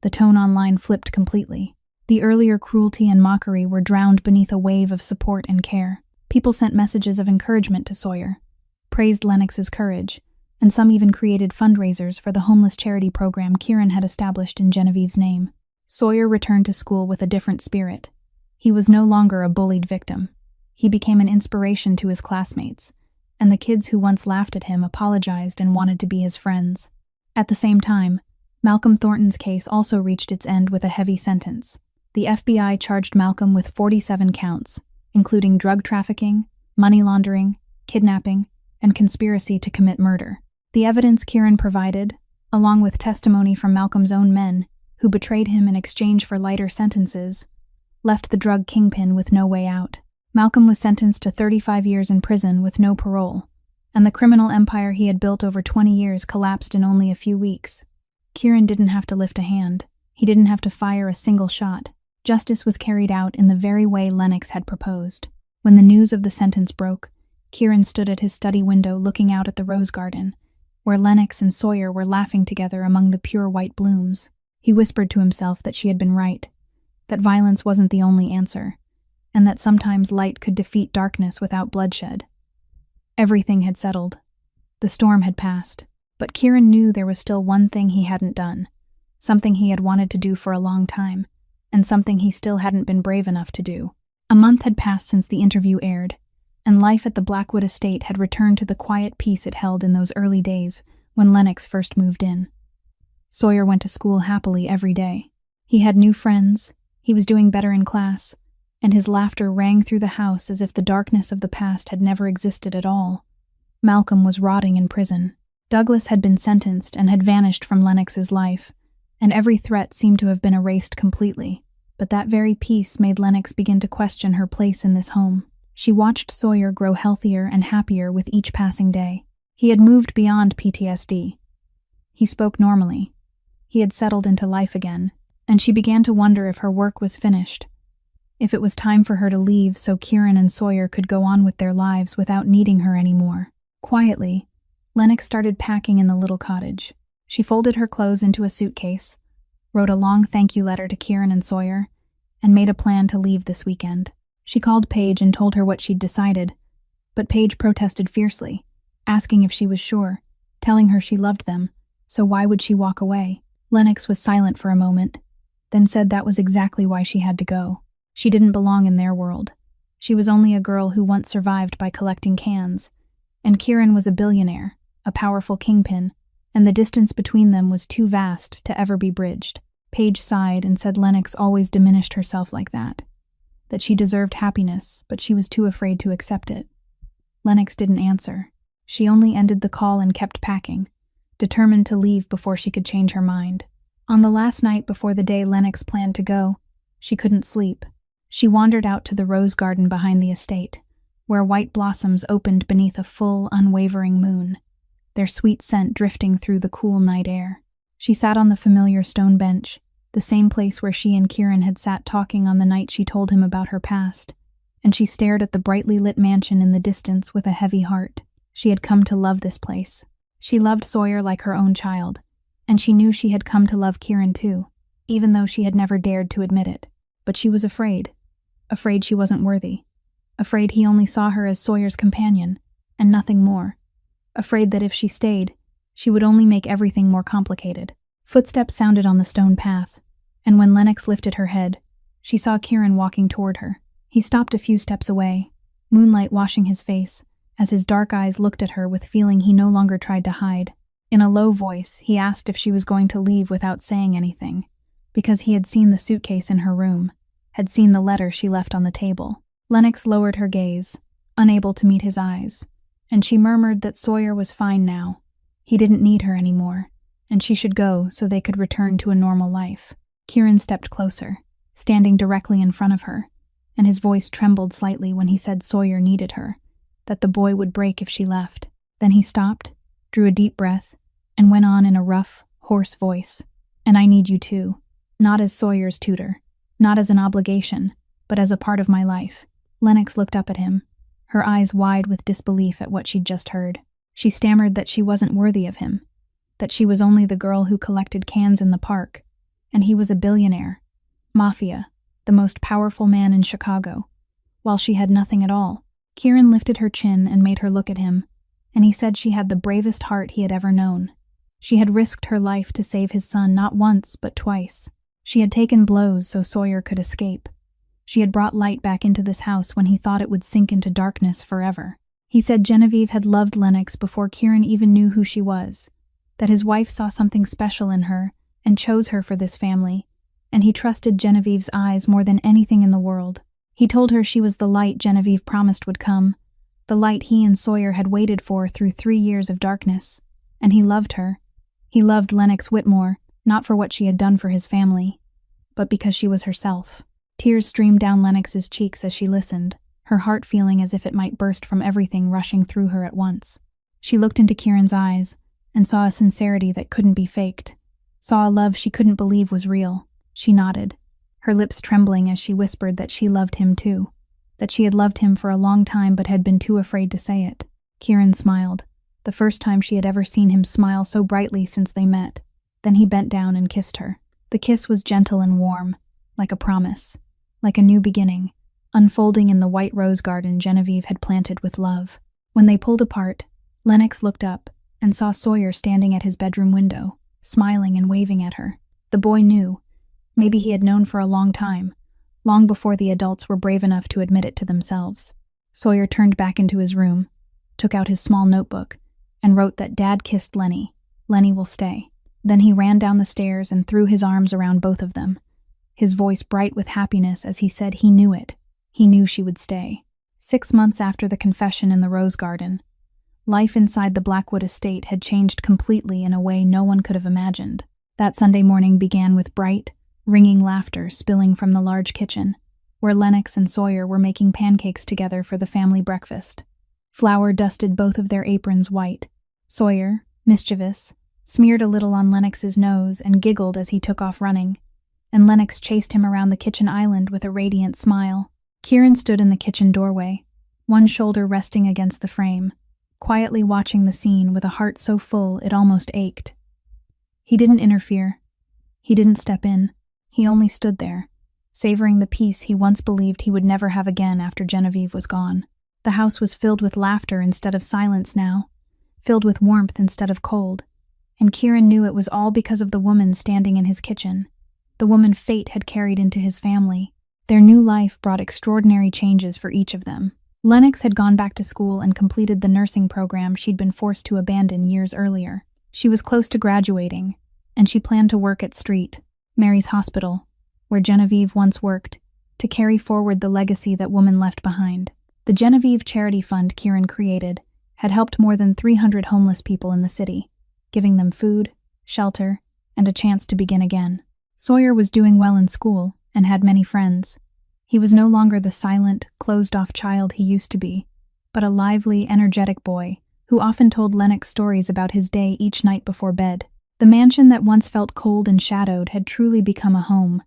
The tone online flipped completely. The earlier cruelty and mockery were drowned beneath a wave of support and care. People sent messages of encouragement to Sawyer, praised Lennox's courage, and some even created fundraisers for the homeless charity program Kieran had established in Genevieve's name. Sawyer returned to school with a different spirit. He was no longer a bullied victim. He became an inspiration to his classmates, and the kids who once laughed at him apologized and wanted to be his friends. At the same time, Malcolm Thornton's case also reached its end with a heavy sentence. The FBI charged Malcolm with 47 counts, including drug trafficking, money laundering, kidnapping, and conspiracy to commit murder. The evidence Kieran provided, along with testimony from Malcolm's own men, who betrayed him in exchange for lighter sentences, left the drug kingpin with no way out. Malcolm was sentenced to 35 years in prison with no parole, and the criminal empire he had built over 20 years collapsed in only a few weeks. Kieran didn't have to lift a hand. He didn't have to fire a single shot. Justice was carried out in the very way Lennox had proposed. When the news of the sentence broke, Kieran stood at his study window looking out at the rose garden, where Lennox and Sawyer were laughing together among the pure white blooms. He whispered to himself that she had been right, that violence wasn't the only answer, and that sometimes light could defeat darkness without bloodshed. Everything had settled. The storm had passed, but Kieran knew there was still one thing he hadn't done, something he had wanted to do for a long time, and something he still hadn't been brave enough to do. A month had passed since the interview aired, and life at the Blackwood estate had returned to the quiet peace it held in those early days when Lennox first moved in. Sawyer went to school happily every day. He had new friends, he was doing better in class, and his laughter rang through the house as if the darkness of the past had never existed at all. Malcolm was rotting in prison. Douglas had been sentenced and had vanished from Lennox's life, and every threat seemed to have been erased completely. But that very peace made Lennox begin to question her place in this home. She watched Sawyer grow healthier and happier with each passing day. He had moved beyond PTSD. He spoke normally. He had settled into life again, and she began to wonder if her work was finished, if it was time for her to leave so Kieran and Sawyer could go on with their lives without needing her anymore. Quietly, Lennox started packing in the little cottage. She folded her clothes into a suitcase, wrote a long thank you letter to Kieran and Sawyer, and made a plan to leave this weekend. She called Paige and told her what she'd decided, but Paige protested fiercely, asking if she was sure, telling her she loved them, so why would she walk away? Lennox was silent for a moment, then said that was exactly why she had to go. She didn't belong in their world. She was only a girl who once survived by collecting cans, and Kieran was a billionaire, a powerful kingpin, and the distance between them was too vast to ever be bridged. Paige sighed and said Lennox always diminished herself like that she deserved happiness, but she was too afraid to accept it. Lennox didn't answer. She only ended the call and kept packing, determined to leave before she could change her mind. On the last night before the day Lennox planned to go, she couldn't sleep. She wandered out to the rose garden behind the estate, where white blossoms opened beneath a full, unwavering moon, their sweet scent drifting through the cool night air. She sat on the familiar stone bench, the same place where she and Kieran had sat talking on the night she told him about her past, and she stared at the brightly lit mansion in the distance with a heavy heart. She had come to love this place. She loved Sawyer like her own child, and she knew she had come to love Kieran too, even though she had never dared to admit it. But she was afraid she wasn't worthy, afraid he only saw her as Sawyer's companion, and nothing more, afraid that if she stayed, she would only make everything more complicated. Footsteps sounded on the stone path, and when Lennox lifted her head, she saw Kieran walking toward her. He stopped a few steps away, moonlight washing his face, as his dark eyes looked at her with feeling he no longer tried to hide. In a low voice, he asked if she was going to leave without saying anything, because he had seen the suitcase in her room, had seen the letter she left on the table. Lennox lowered her gaze, unable to meet his eyes, and she murmured that Sawyer was fine now. He didn't need her anymore, and she should go so they could return to a normal life. Kieran stepped closer, standing directly in front of her, and his voice trembled slightly when he said Sawyer needed her, that the boy would break if she left. Then he stopped, drew a deep breath, and went on in a rough, hoarse voice. And I need you too, not as Sawyer's tutor, not as an obligation, but as a part of my life. Lennox looked up at him, her eyes wide with disbelief at what she'd just heard. She stammered that she wasn't worthy of him, that she was only the girl who collected cans in the park, and he was a billionaire, Mafia, the most powerful man in Chicago, while she had nothing at all. Kieran lifted her chin and made her look at him, and he said she had the bravest heart he had ever known. She had risked her life to save his son not once but twice. She had taken blows so Sawyer could escape. She had brought light back into this house when he thought it would sink into darkness forever. He said Genevieve had loved Lennox before Kieran even knew who she was, that his wife saw something special in her and chose her for this family, and he trusted Genevieve's eyes more than anything in the world. He told her she was the light Genevieve promised would come, the light he and Sawyer had waited for through 3 years of darkness, and he loved her. He loved Lennox Whitmore, not for what she had done for his family, but because she was herself. Tears streamed down Lennox's cheeks as she listened, her heart feeling as if it might burst from everything rushing through her at once. She looked into Kieran's eyes and saw a sincerity that couldn't be faked, saw a love she couldn't believe was real. She nodded, her lips trembling as she whispered that she loved him too, that she had loved him for a long time but had been too afraid to say it. Kieran smiled, the first time she had ever seen him smile so brightly since they met. Then he bent down and kissed her. The kiss was gentle and warm, like a promise, like a new beginning, unfolding in the white rose garden Genevieve had planted with love. When they pulled apart, Lennox looked up and saw Sawyer standing at his bedroom window, smiling and waving at her. The boy knew, maybe he had known for a long time, long before the adults were brave enough to admit it to themselves. Sawyer turned back into his room, took out his small notebook, and wrote that Dad kissed Lenny. Lenny will stay. Then he ran down the stairs and threw his arms around both of them, his voice bright with happiness as he said he knew it. He knew she would stay. 6 months after the confession in the rose garden, life inside the Blackwood estate had changed completely in a way no one could have imagined. That Sunday morning began with bright, ringing laughter spilling from the large kitchen, where Lennox and Sawyer were making pancakes together for the family breakfast. Flour dusted both of their aprons white. Sawyer, mischievous, smeared a little on Lennox's nose and giggled as he took off running, and Lennox chased him around the kitchen island with a radiant smile. Kieran stood in the kitchen doorway, one shoulder resting against the frame, quietly watching the scene with a heart so full it almost ached. He didn't interfere. He didn't step in. He only stood there, savoring the peace he once believed he would never have again after Genevieve was gone. The house was filled with laughter instead of silence now, filled with warmth instead of cold, and Kieran knew it was all because of the woman standing in his kitchen, the woman fate had carried into his family. Their new life brought extraordinary changes for each of them. Lennox had gone back to school and completed the nursing program she'd been forced to abandon years earlier. She was close to graduating, and she planned to work at Street, Mary's hospital, where Genevieve once worked, to carry forward the legacy that woman left behind. The Genevieve Charity Fund Kieran created had helped more than 300 homeless people in the city, giving them food, shelter, and a chance to begin again. Sawyer was doing well in school and had many friends. He was no longer the silent, closed-off child he used to be, but a lively, energetic boy who often told Lennox stories about his day each night before bed. The mansion that once felt cold and shadowed had truly become a home,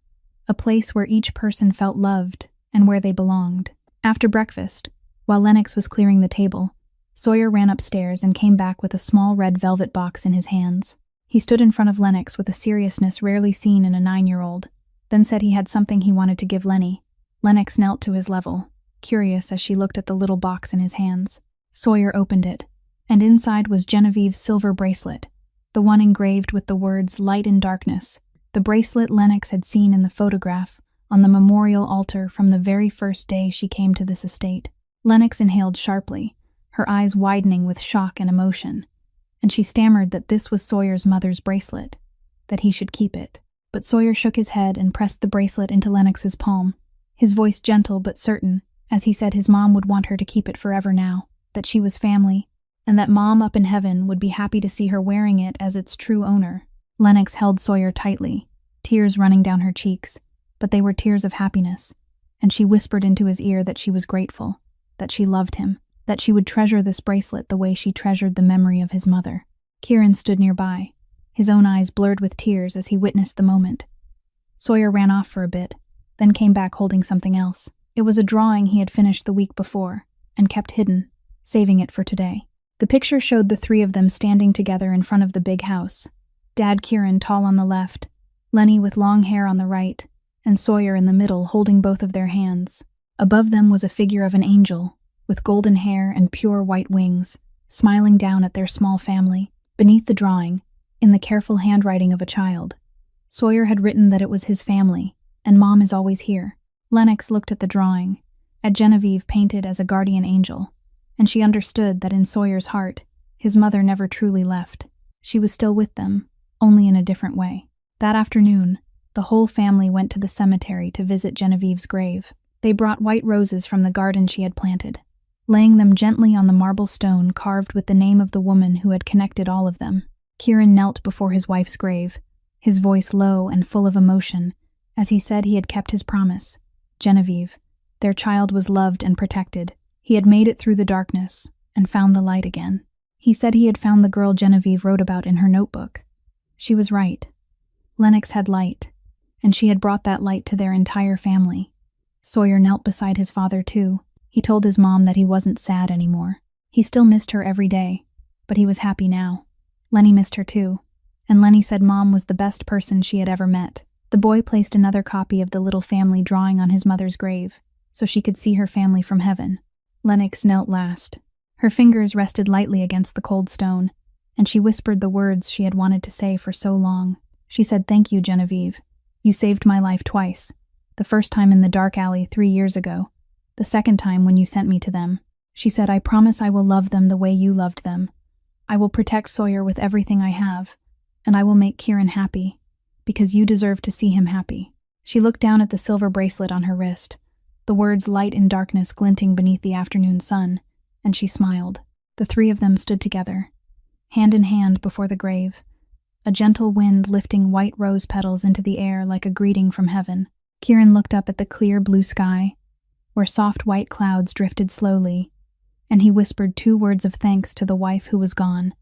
a place where each person felt loved and where they belonged. After breakfast, while Lennox was clearing the table, Sawyer ran upstairs and came back with a small red velvet box in his hands. He stood in front of Lennox with a seriousness rarely seen in a 9-year-old, then said he had something he wanted to give Lenny. Lennox knelt to his level, curious as she looked at the little box in his hands. Sawyer opened it, and inside was Genevieve's silver bracelet, the one engraved with the words "Light in Darkness," the bracelet Lennox had seen in the photograph on the memorial altar from the very first day she came to this estate. Lennox inhaled sharply, her eyes widening with shock and emotion, and she stammered that this was Sawyer's mother's bracelet, that he should keep it. But Sawyer shook his head and pressed the bracelet into Lennox's palm, his voice gentle but certain, as he said his mom would want her to keep it forever now, that she was family, and that Mom up in heaven would be happy to see her wearing it as its true owner. Lennox held Sawyer tightly, tears running down her cheeks, but they were tears of happiness, and she whispered into his ear that she was grateful, that she loved him, that she would treasure this bracelet the way she treasured the memory of his mother. Kieran stood nearby, his own eyes blurred with tears as he witnessed the moment. Sawyer ran off for a bit, then came back holding something else. It was a drawing he had finished the week before, and kept hidden, saving it for today. The picture showed the three of them standing together in front of the big house. Dad Kieran tall on the left, Lenny with long hair on the right, and Sawyer in the middle holding both of their hands. Above them was a figure of an angel, with golden hair and pure white wings, smiling down at their small family. Beneath the drawing, in the careful handwriting of a child, Sawyer had written that it was his family, and Mom is always here. Lennox looked at the drawing, at Genevieve painted as a guardian angel, and she understood that in Sawyer's heart, his mother never truly left. She was still with them, only in a different way. That afternoon, the whole family went to the cemetery to visit Genevieve's grave. They brought white roses from the garden she had planted, laying them gently on the marble stone carved with the name of the woman who had connected all of them. Kieran knelt before his wife's grave, his voice low and full of emotion, as he said he had kept his promise. Genevieve, their child was loved and protected. He had made it through the darkness and found the light again. He said he had found the girl Genevieve wrote about in her notebook. She was right. Lennox had light, and she had brought that light to their entire family. Sawyer knelt beside his father too. He told his mom that he wasn't sad anymore. He still missed her every day, but he was happy now. Lenny missed her too, and Lenny said Mom was the best person she had ever met. The boy placed another copy of the little family drawing on his mother's grave, so she could see her family from heaven. Lennox knelt last. Her fingers rested lightly against the cold stone, and she whispered the words she had wanted to say for so long. She said, "Thank you, Genevieve. You saved my life twice. The first time in the dark alley 3 years ago. The second time when you sent me to them." She said, "I promise I will love them the way you loved them. I will protect Sawyer with everything I have, and I will make Kieran happy, because you deserve to see him happy." She looked down at the silver bracelet on her wrist, the words light in darkness glinting beneath the afternoon sun, and she smiled. The three of them stood together, hand in hand before the grave, a gentle wind lifting white rose petals into the air like a greeting from heaven. Kieran looked up at the clear blue sky, where soft white clouds drifted slowly, and he whispered 2 words of thanks to the wife who was gone,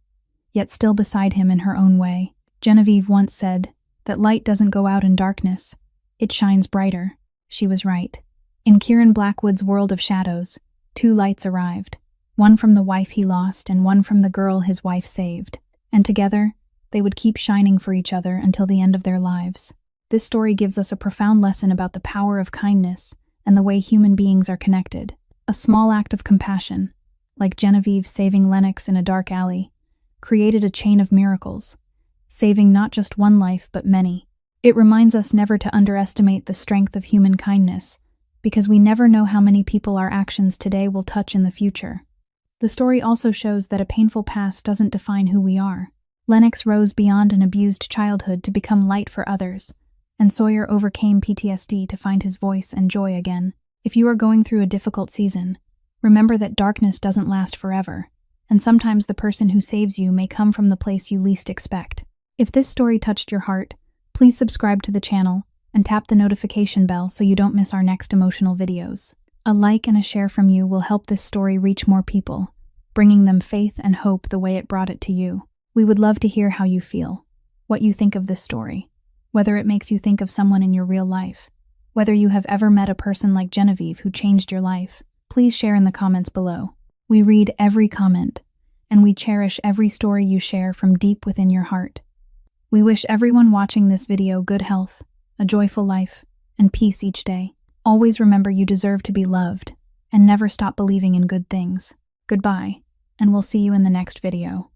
yet still beside him in her own way. Genevieve once said that light doesn't go out in darkness, it shines brighter. She was right. In Kieran Blackwood's world of shadows, 2 lights arrived, one from the wife he lost and one from the girl his wife saved, and together they would keep shining for each other until the end of their lives. This story gives us a profound lesson about the power of kindness and the way human beings are connected. A small act of compassion, like Genevieve saving Lennox in a dark alley, created a chain of miracles, saving not just one life but many. It reminds us never to underestimate the strength of human kindness, because we never know how many people our actions today will touch in the future. The story also shows that a painful past doesn't define who we are. Lennox rose beyond an abused childhood to become light for others, and Sawyer overcame PTSD to find his voice and joy again. If you are going through a difficult season, remember that darkness doesn't last forever, and sometimes the person who saves you may come from the place you least expect. If this story touched your heart, please subscribe to the channel and tap the notification bell so you don't miss our next emotional videos. A like and a share from you will help this story reach more people, bringing them faith and hope the way it brought it to you. We would love to hear how you feel, what you think of this story, whether it makes you think of someone in your real life, whether you have ever met a person like Genevieve who changed your life. Please share in the comments below. We read every comment, and we cherish every story you share from deep within your heart. We wish everyone watching this video good health, a joyful life, and peace each day. Always remember you deserve to be loved, and never stop believing in good things. Goodbye, and we'll see you in the next video.